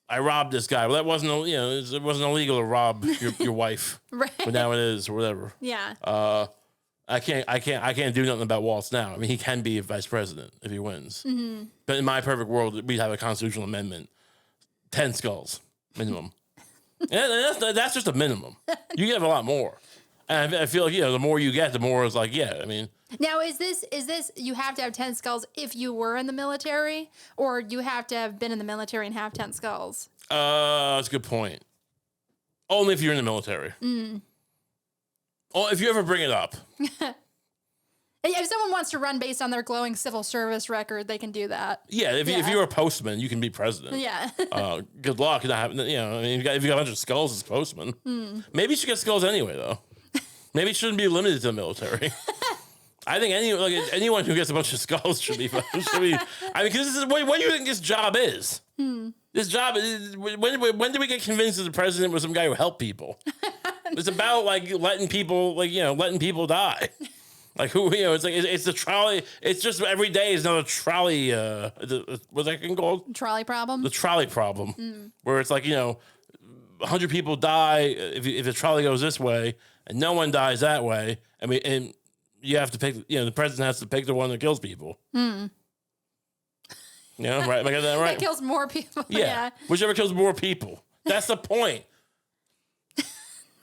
I robbed this guy. Well, that wasn't, it wasn't illegal to rob your wife, Right. but now it is, or whatever. Yeah. I can't do nothing about Waltz now. I mean, he can be a vice president if he wins. But in my perfect world, we'd have a constitutional amendment, 10 skulls minimum. And that's just a minimum. You get a lot more. And I feel like, the more you get, the more it's like, yeah, I mean. Now, is this you have to have 10 skulls if you were in the military, or you have to have been in the military and have 10 skulls? That's a good point. Only if you're in the military. Oh, if you ever bring it up. If someone wants to run based on their glowing civil service record, they can do that. Yeah, if you're a postman, you can be president. Yeah. Good luck. Not having, I mean, if you got a bunch of skulls as postman, maybe you should get skulls anyway, though. Maybe it shouldn't be limited to the military. I think anyone who gets a bunch of skulls should be. I mean, because this is what do you think this job is? This job is when did we get convinced that the president was some guy who helped people? It's about letting people die. Like who it's the trolley. It's just every day is another trolley. What's that thing called? Trolley problem. The trolley problem, where it's 100 people die if the trolley goes this way, and no one dies that way. I mean, and you have to pick. The president has to pick the one that kills people. Right? Am I got that right? That kills more people. Yeah, whichever kills more people. That's the point.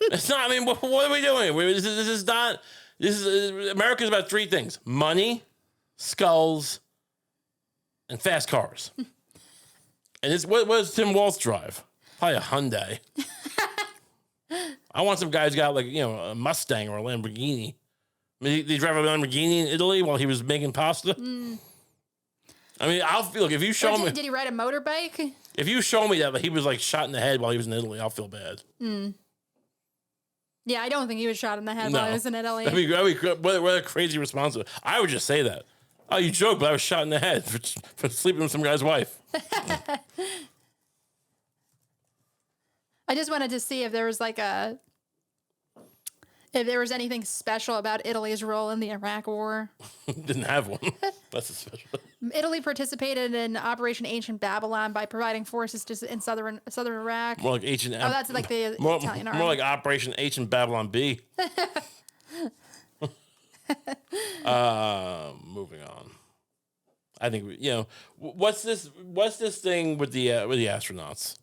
It's not. I mean, what are we doing? This is not. America's about three things: money, skulls, and fast cars. And what does Tim Waltz drive? Probably a Hyundai. I want some guy who's got a Mustang or a Lamborghini. I mean, did he drive a Lamborghini in Italy while he was making pasta? I mean, if you show me. Did he ride a motorbike? If you show me that he was shot in the head while he was in Italy, I'll feel bad. Yeah, I don't think he was shot in the head while he was in Italy. What a crazy response. I would just say that. Oh, you joke, but I was shot in the head for sleeping with some guy's wife. I just wanted to see if there was If there was anything special about Italy's role in the Iraq War. Didn't have one. That's a special. Italy participated in Operation Ancient Babylon by providing forces in southern Iraq. More like Ancient. Oh, that's like the more, Italian army. More like Operation Ancient Babylon B. Moving on. I think what's this thing with the astronauts?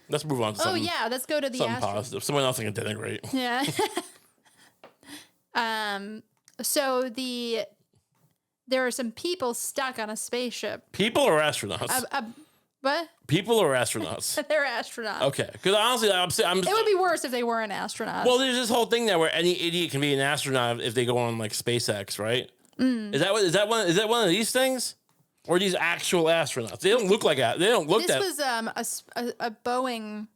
Let's move on to something. Oh yeah, let's go to the something positive. Someone else I can denigrate. Yeah. So there are some people stuck on a spaceship. People or astronauts? What? People or astronauts? They're astronauts. Okay, because honestly, I'm. It would be worse if they weren't astronauts. Well, there's this whole thing now where any idiot can be an astronaut if they go on like SpaceX, right? Is that one of these things, or are these actual astronauts? They don't look like that. They don't look this that. was a Boeing.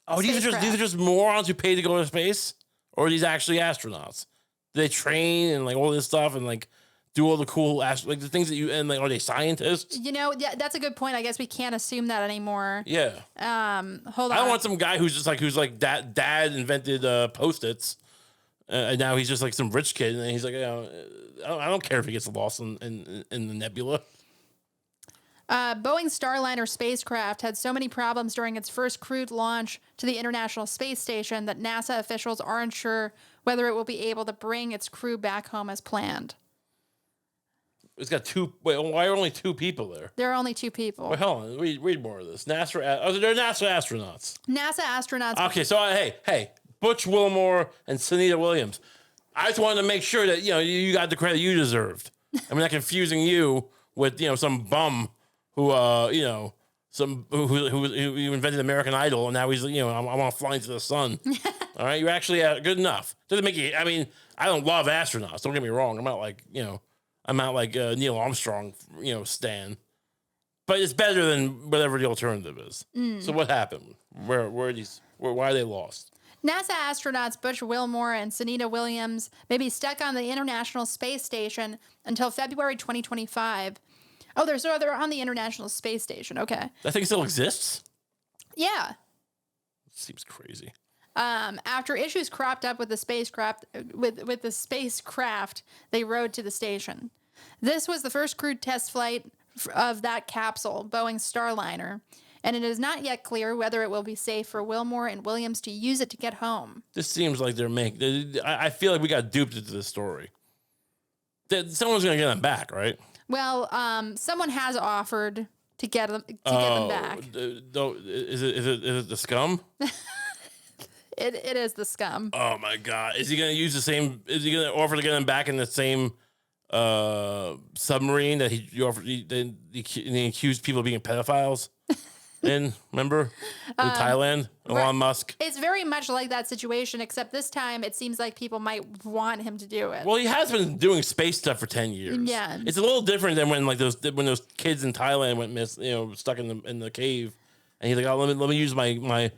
Oh, these are just morons who pay to go to space, or are these actually astronauts? Do they train and like all this stuff and like do all the cool like the things that you and like are they scientists? Yeah, that's a good point. I guess we can't assume that anymore. Yeah. Hold on. I don't want some guy who's like dad invented Post-its, and now he's just like some rich kid, and he's like, I don't care if he gets lost in the nebula. Boeing Starliner spacecraft had so many problems during its first crewed launch to the International Space Station that NASA officials aren't sure whether it will be able to bring its crew back home as planned. It's got two. Wait, why are only two people there? There are only two people. Wait, hold on. Read more of this. They're NASA astronauts. NASA astronauts. Okay, so hey, Butch Wilmore and Sunita Williams. I just wanted to make sure that you got the credit you deserved. I'm not confusing you with some bum who who invented American Idol and now he's I want to fly into the sun. All right, you're actually good enough. Doesn't make you. I mean, I don't love astronauts. Don't get me wrong. I'm not like Neil Armstrong, stan. But it's better than whatever the alternative is. So what happened? Why are they lost? NASA astronauts Butch Wilmore and Sunita Williams may be stuck on the International Space Station until February 2025. Oh, they're on the International Space Station. Okay. That thing still exists? Yeah. Seems crazy. After issues cropped up with the spacecraft, they rode to the station. This was the first crewed test flight of that capsule, Boeing Starliner, and it is not yet clear whether it will be safe for Wilmore and Williams to use it to get home. This seems like I feel like we got duped into this story. Someone's going to get them back, right? Well, someone has offered to get them back. Is it the scum? It is the scum. Oh my God! Is he going to use the same? Is he going to offer to get them back in the same submarine that he accused people of being pedophiles? Remember with Thailand, Elon Musk. It's very much like that situation, except this time it seems like people might want him to do it. Well, he has been doing space stuff for 10 years. Yeah, it's a little different than when those kids in Thailand went stuck in the cave, and he's like, oh, let me use my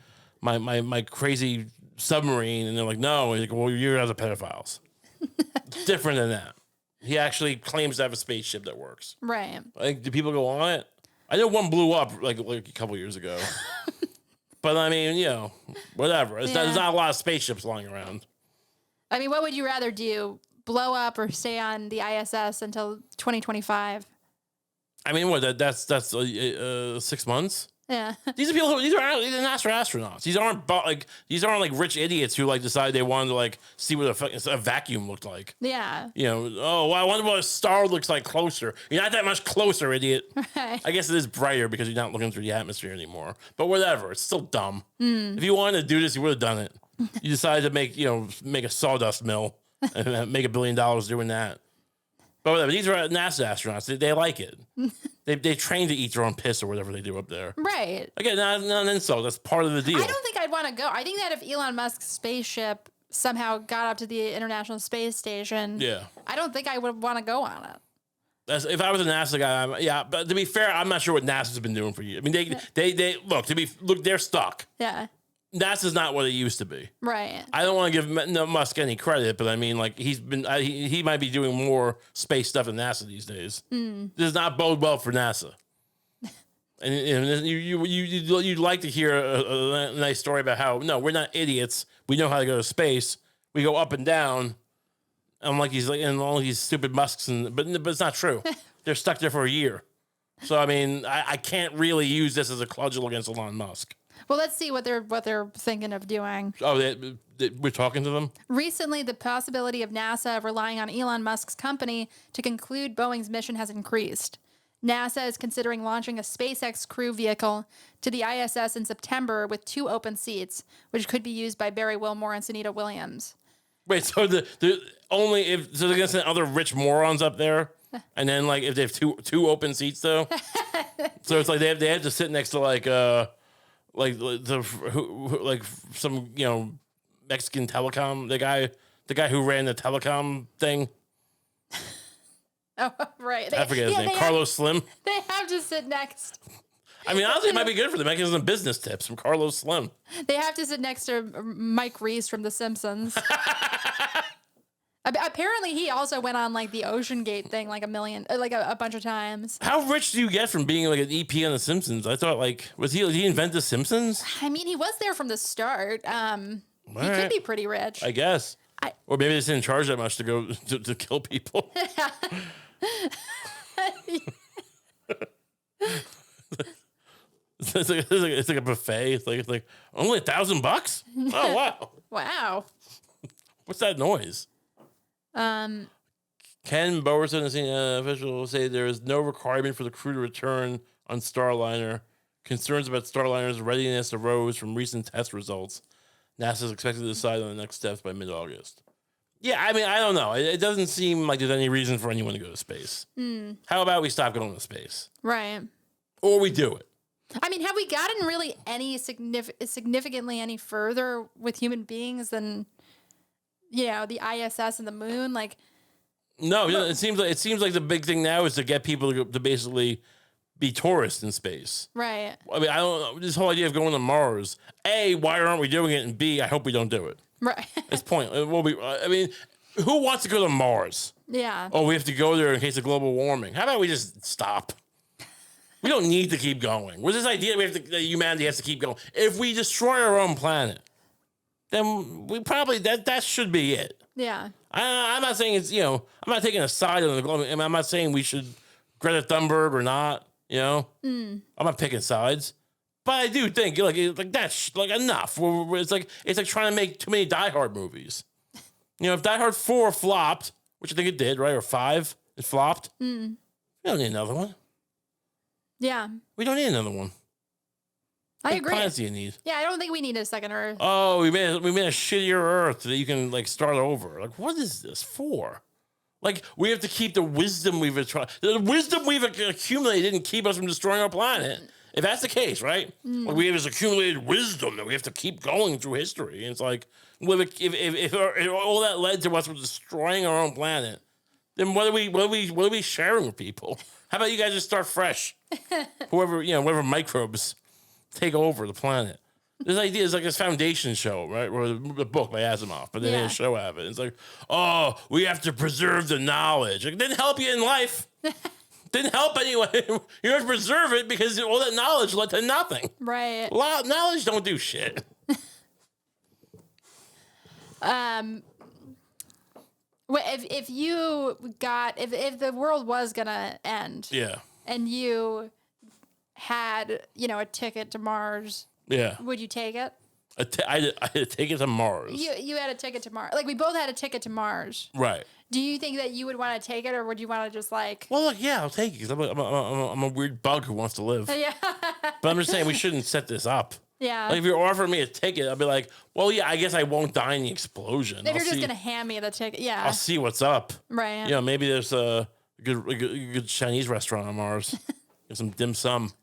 crazy submarine, and they're like, no, and he's like, well, you're other pedophiles. It's different than that. He actually claims to have a spaceship that works. Right. Like, do people go on it? I know one blew up like a couple years ago. But I mean, whatever. There's not a lot of spaceships lying around. I mean, what would you rather do? Blow up or stay on the ISS until 2025? I mean, what? That's 6 months. Yeah. These are people these are NASA astronauts. These aren't like rich idiots who like decided they wanted to like see what a vacuum looked like. Yeah. I wonder what a star looks like closer. You're not that much closer, idiot. Right. I guess it is brighter because you're not looking through the atmosphere anymore. But whatever, it's still dumb. If you wanted to do this, you would have done it. You decided to make a sawdust mill and make $1 billion doing that. But whatever, these are NASA astronauts. They like it. They train to eat their own piss or whatever they do up there. Right. Again, not an insult. That's part of the deal. I don't think I'd want to go. I think that if Elon Musk's spaceship somehow got up to the International Space Station, I don't think I would want to go on it. If I was a NASA guy, but to be fair, I'm not sure what NASA's been doing for you. I mean, they look, they're stuck. Yeah. NASA's not what it used to be. Right. I don't want to give Musk any credit, but I mean, like he might be doing more space stuff than NASA these days. This does not bode well for NASA. And you'd like to hear a nice story about how no, we're not idiots. We know how to go to space. we go up and down. I'm like, he's like, and all these stupid Musks, but it's not true. They're stuck there for a year. So, I mean, I can't really use this as a cudgel against Elon Musk. Well, let's see what they're thinking of doing. Oh, we're talking to them? Recently, the possibility of NASA relying on Elon Musk's company to conclude Boeing's mission has increased. NASA is considering launching a SpaceX crew vehicle to the ISS in September with 2 open seats, which could be used by Barry Wilmore and Sunita Williams. Wait, so they're gonna send other rich morons up there, and then like if they have two open seats though, so it's like they have to sit next to like some Mexican telecom the guy who ran the telecom thing. Oh, right. I forget his name. Carlos Slim. They have to sit next. I mean, honestly, it might be good for them. Making some business tips from Carlos Slim. They have to sit next to Mike Reese from The Simpsons. Apparently, he also went on like the Ocean Gate thing like a bunch of times. How rich do you get from being like an EP on The Simpsons? I thought did he invent The Simpsons? I mean, he was there from the start. He could be pretty rich. I guess. Or maybe they just didn't charge that much to go to kill people. It's like a buffet. It's like only $1,000. Oh wow! Wow. What's that noise? Ken Bowerson, a official, say there is no requirement for the crew to return on Starliner. Concerns about Starliner's readiness arose from recent test results. NASA is expected to decide on the next steps by mid-August. Yeah, I mean, I don't know. It doesn't seem like there's any reason for anyone to go to space. How about we stop going to space? Right. Or we do it. I mean, have we gotten really any significantly any further with human beings than, the ISS and the moon? Like, no, it seems like the big thing now is to get people to basically be tourists in space. Right. I mean, I don't know. This whole idea of going to Mars, A, why aren't we doing it? And B, I hope we don't do it. Right. It's pointless. I mean, who wants to go to Mars? Yeah. Oh, we have to go there in case of global warming. How about we just stop? We don't need to keep going. With this idea that humanity has to keep going. If we destroy our own planet, then we probably that should be it. Yeah. I'm not saying it's I'm not taking a side on the global. I'm not saying we should Greta Thunberg or not. I'm not picking sides. But I do think like that's like enough. It's like trying to make too many Die Hard movies. If Die Hard 4 flopped, which I think it did, right? Or 5, it flopped. We don't need another one. Yeah. We don't need another one. I agree. What planets do you need? Yeah, I don't think we need a second Earth. Oh, we made a shittier Earth that you can like start over. Like, what is this for? Like, we have to keep the wisdom we've accumulated and keep us from destroying our planet. If that's the case, right? Like we have this accumulated wisdom that we have to keep going through history. And it's like, if all that led to us destroying our own planet, then what are we sharing with people? How about you guys just start fresh? Whatever microbes take over the planet. This idea is like this Foundation show, right? Or the book by Asimov, but they made a show out of it. It's like, oh, we have to preserve the knowledge. It didn't help you in life. Didn't help anyway. You have to preserve it because all that knowledge led to nothing. Right. Knowledge don't do shit. If the world was gonna end, and you had a ticket to Mars, would you take it? I had a ticket to Mars. You had a ticket to Mars. Like we both had a ticket to Mars. Right. Do you think that you would want to take it, or would you want to just like? Well, look, yeah, I'll take it because I'm a weird bug who wants to live. Yeah. But I'm just saying we shouldn't set this up. Yeah. Like if you're offering me a ticket, I'll be like, well, yeah, I guess I won't die in the explosion. If you're just gonna hand me the ticket, yeah. I'll see what's up. Right. Maybe there's a good Chinese restaurant on Mars. Get some dim sum.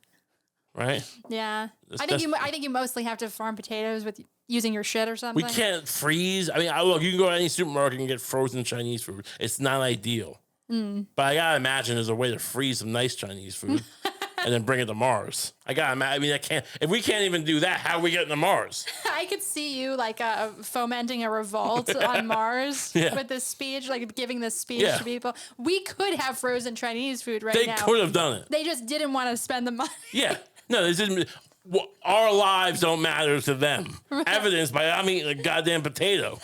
Right. Yeah. I think you mostly have to farm potatoes with using your shit or something. We can't freeze. I mean, look, you can go to any supermarket and get frozen Chinese food. It's not ideal. But I gotta imagine there's a way to freeze some nice Chinese food and then bring it to Mars. I mean, I can't. If we can't even do that, how are we getting to Mars? I could see you like fomenting a revolt on Mars with this speech, like giving this speech to people. We could have frozen Chinese food now. They could have done it. They just didn't want to spend the money. Yeah. No, this isn't. Our lives don't matter to them. Right. Evidenced by I'm eating a goddamn potato.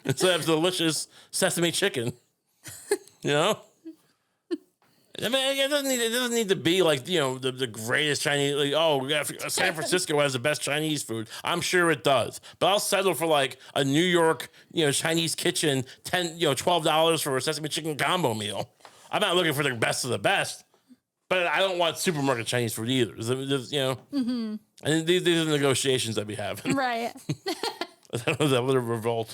instead of delicious sesame chicken. You know? I mean, it doesn't need to be like, you know, the greatest Chinese. Like, oh, San Francisco has the best Chinese food. I'm sure it does, but I'll settle for like a New York, you know, Chinese kitchen, $12 for a sesame chicken combo meal. I'm not looking for the best of the best, but I don't want supermarket Chinese food either. There's, you know, and these are the negotiations that we have. Right. That was a little revolt.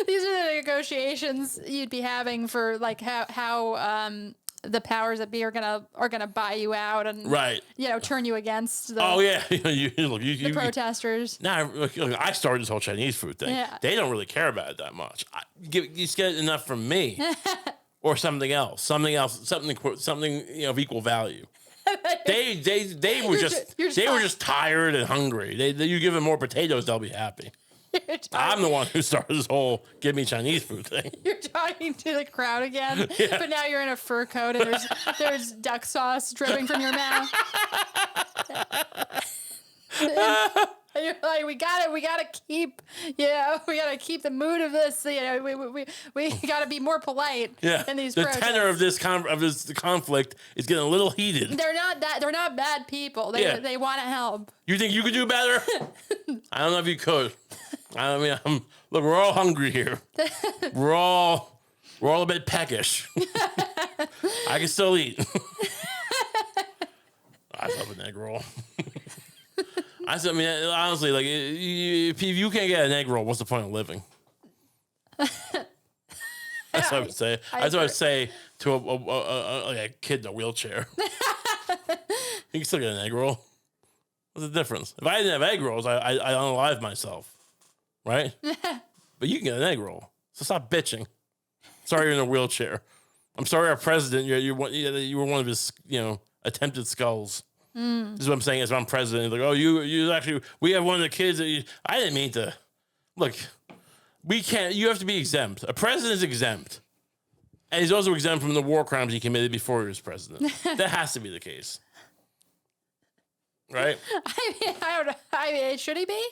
These are the negotiations you'd be having for like how the powers that be are gonna buy you out and Right. you know, turn you against the, Oh yeah, the protesters. Nah, look, I started this whole Chinese food thing. Yeah. They don't really care about it that much. You just get enough from me, or something else, something you know of equal value. They were just tired and hungry. You give them more potatoes, they'll be happy. I'm the one who started this whole "give me Chinese food" thing. You're talking to the crowd again, Yeah. but now you're in a fur coat and there's duck sauce dripping from your mouth. And you're like, we gotta keep the mood of this. You know, we gotta be more polite. Yeah, in these the protests. tenor of this conflict is getting a little heated. They're not bad people. They want to help. You think you could do better? I don't know if you could. I mean, look, we're all hungry here. We're all a bit peckish. I can still eat. I love an egg roll. I mean, honestly, like, if you can't get an egg roll, what's the point of living? That's what I would say. That's what I would say to a kid in a wheelchair. You can still get an egg roll. What's the difference? If I didn't have egg rolls, I unalive myself, right? But you can get an egg roll, so stop bitching. Sorry you're in a wheelchair. I'm sorry our president, you were one of his, you know, attempted skulls. This is what I'm saying. As I'm president, like, oh, you actually, we have one of the kids that I didn't mean to. Look, we can't. You have to be exempt. A president is exempt, and he's also exempt from the war crimes he committed before he was president. That has to be the case, right? I mean, should he be?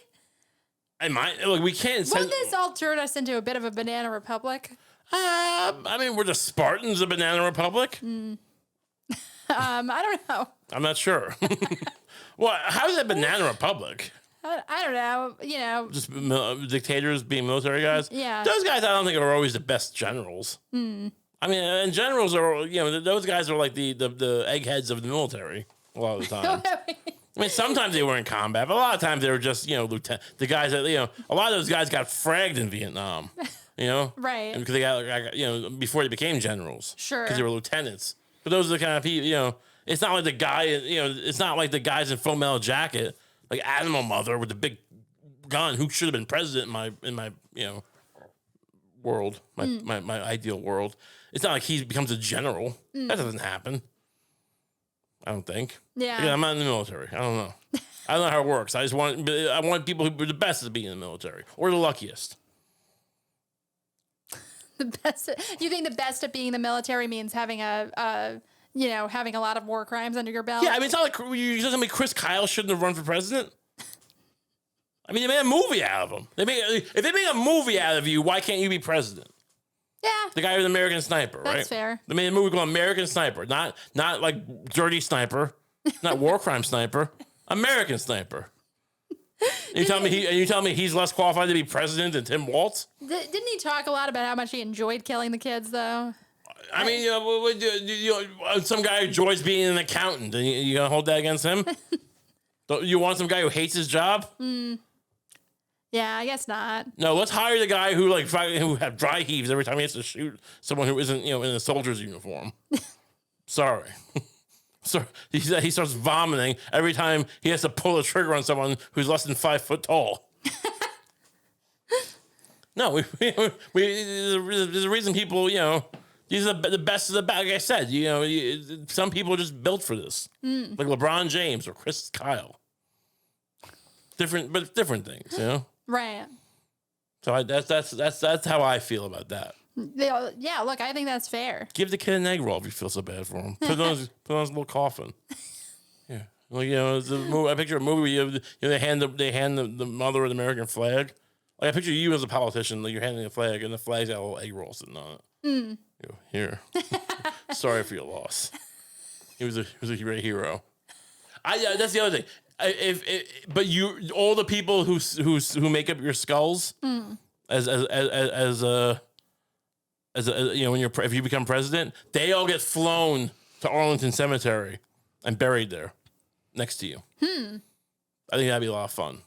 Look, we can't. Won't this all turn us into a bit of a banana republic? I mean, we're the Spartans of Banana Republic. I don't know. I'm not sure. Well, how is that Banana Republic? I don't know. You know, Just dictators being military guys? Yeah. Those guys, I don't think, are always the best generals. I mean, and generals are, you know, those guys are like the eggheads of the military a lot of the time. I mean, sometimes they were in combat, but a lot of times they were just, you know, the guys that, you know, a lot of those guys got fragged in Vietnam, you know? Right. And because they got, you know, before they became generals. Sure. Because they were lieutenants. But those are the kind of people, you know, it's not like the guy, you know, it's not like the guys in Full Metal Jacket, like Animal Mother with the big gun, who should have been president in my you know, world, my ideal world. It's not like he becomes a general. That doesn't happen. I don't think. Yeah. Again, I'm not in the military. I don't know. I don't know how it works. I want people who are the best to be in the military or the luckiest. The best. You think the best at being in the military means having having a lot of war crimes under your belt? Yeah, I mean, it's not like you tell me Chris Kyle shouldn't have run for president. I mean, they made a movie out of him. If they made a movie out of you, why can't you be president? Yeah. The guy with American Sniper, right? That's fair. They made a movie called American Sniper, not like Dirty Sniper, not War Crime Sniper, American Sniper. You tell me he's less qualified to be president than Tim Waltz? Didn't he talk a lot about how much he enjoyed killing the kids, though? I mean, some guy who enjoys being an accountant, and you gonna hold that against him? You want some guy who hates his job? Yeah, I guess not. No, let's hire the guy who have dry heaves every time he has to shoot someone who isn't, you know, in a soldier's uniform. Sorry. So he starts vomiting every time he has to pull the trigger on someone who's less than 5 foot tall. No, there's a reason people, you know, these are the best of the best. Like I said, you know, some people are just built for this, like LeBron James or Chris Kyle. Different things, you know. Right. So that's how I feel about that. Yeah, look, I think that's fair. Give the kid an egg roll if you feel so bad for him. Put on his little coffin. Yeah, like, you know, I picture a movie where they hand the mother an American flag. Like I picture you as a politician, like you're handing a flag, and the flag's got a little egg roll sitting on it. You go, here. Sorry for your loss. He was a great hero. That's the other thing. But all the people who make up your skulls as you know, if you become president, they all get flown to Arlington Cemetery and buried there next to you. I think that'd be a lot of fun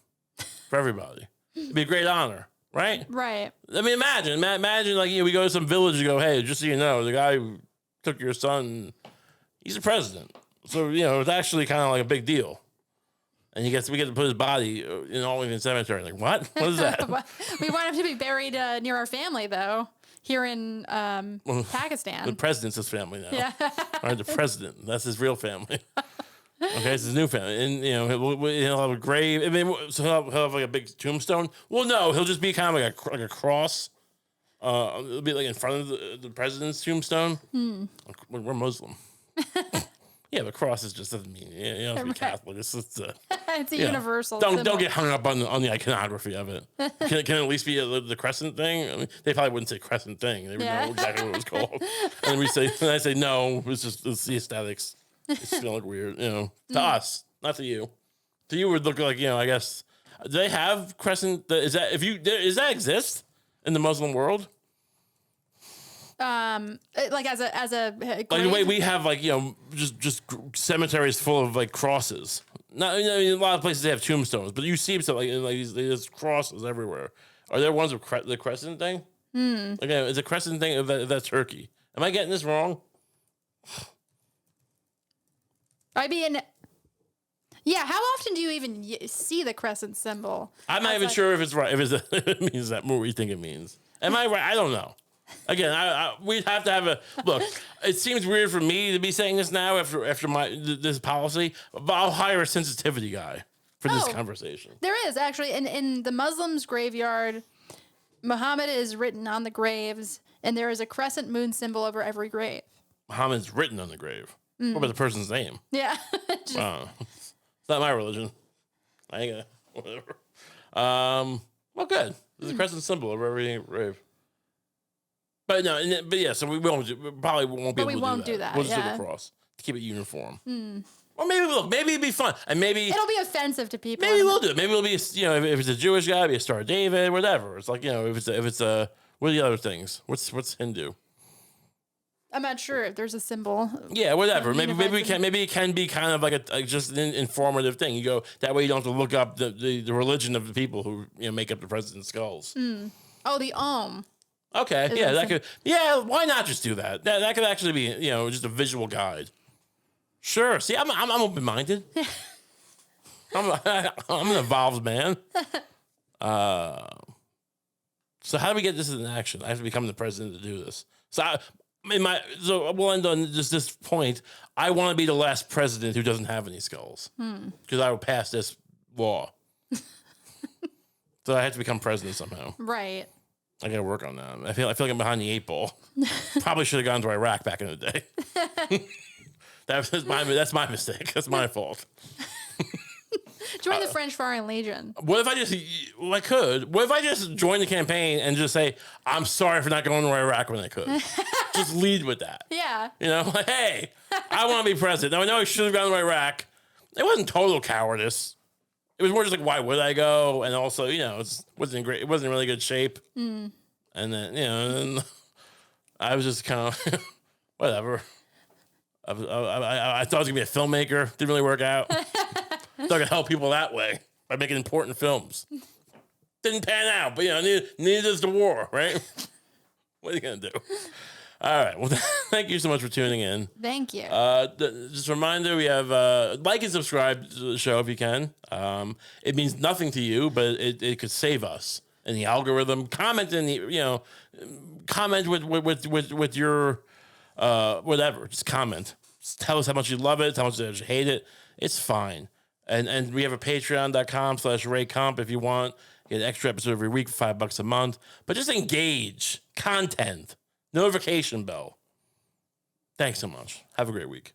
for everybody. It'd be a great honor, right? Right. I mean, imagine like, you know, we go to some village and go, hey, just so you know, the guy who took your son, he's the president. So, you know, it's actually kind of like a big deal. And we get to put his body in Arlington Cemetery. Like, what? What is that? We want him to be buried near our family, though, here in Pakistan. The president's his family now. Yeah. All right, the president. That's his real family. Okay, it's his new family. And, you know, he'll have a grave. I mean, so he'll have like a big tombstone. Well, no, he'll just be kind of like a cross. It'll be like in front of the president's tombstone. We're Muslim. Yeah, the cross is just doesn't mean you don't have to be Catholic. It's just it's a universal. Don't symbol. get hung up on the iconography of it. Can it at least be the crescent thing? I mean, they probably wouldn't say crescent thing. They would know exactly what it was called. And I say no. It's the aesthetics. It's gonna look weird, you know, to us, not to you. To you, it would look like, you know, I guess. Do they have crescent? Does that exist in the Muslim world? Like as a like the way we have, like, you know, just cemeteries full of like crosses. Not, you know, in a lot of places they have tombstones, but you see stuff like there's crosses everywhere. Are there ones with the crescent thing? Okay, is a crescent thing if that's Turkey? Am I getting this wrong? I mean, yeah. How often do you even see the crescent symbol? I'm not even sure if it's right. If it means that more what you think it means. Am I right? I don't know. Again, we'd have to have a look. It seems weird for me to be saying this now after this policy, but I'll hire a sensitivity guy for this conversation. There is actually in the Muslims' graveyard, Muhammad is written on the graves, and there is a crescent moon symbol over every grave. Muhammad's written on the grave. What about the person's name? Yeah, It's not my religion. I ain't gonna whatever. Well, good. There's a crescent symbol over every grave. But no, yeah. So we probably won't be able to do that. We won't do that. We'll just do the cross to keep it uniform. Or maybe it'd be fun, and maybe it'll be offensive to people. Maybe we'll do it. Maybe it'll be, you know, if it's a Jewish guy, it'll be a Star of David, whatever. It's like, you know, if it's a what are the other things? What's Hindu? I'm not sure if there's a symbol. Yeah, whatever. Maybe it can be kind of like just an informative thing. You go that way, you don't have to look up the religion of the people who, you know, make up the president's skulls. Oh, the Om. Okay, yeah, that could. Yeah, why not just do that? That could actually be, you know, just a visual guide. Sure. See, I'm open minded. I'm an evolved man. So how do we get this in action? I have to become the president to do this. So we'll end on just this point. I want to be the last president who doesn't have any skulls because I will pass this law. So I have to become president somehow. Right. I gotta work on that. I feel like I'm behind the 8 ball. Probably should have gone to Iraq back in the day. That's my mistake. That's my fault. Join the French Foreign Legion. What if I just? Well, I could. What if I just join the campaign and just say, "I'm sorry for not going to Iraq when I could." Just lead with that. Yeah. You know, like, hey, I want to be president. Now I know I should have gone to Iraq. It wasn't total cowardice. It was more just like, why would I go? And also, you know, it wasn't great. It wasn't in really good shape. And then, you know, I was just kind of whatever. I thought I was gonna be a filmmaker. Didn't really work out. Thought I could help people that way by making important films. Didn't pan out, but you know, neither does the war, right? What are you gonna do? All right. Well, thank you so much for tuning in. Thank you. Just a reminder, we have like and subscribe to the show if you can. It means nothing to you, but it could save us in the algorithm. Comment in the, you know, comment with your whatever. Just comment. Just tell us how much you love it, how much you hate it. It's fine. And we have a patreon.com/RayComp if you want. Get an extra episode every week for $5 a month. But just engage. Content. Notification bell. Thanks so much. Have a great week.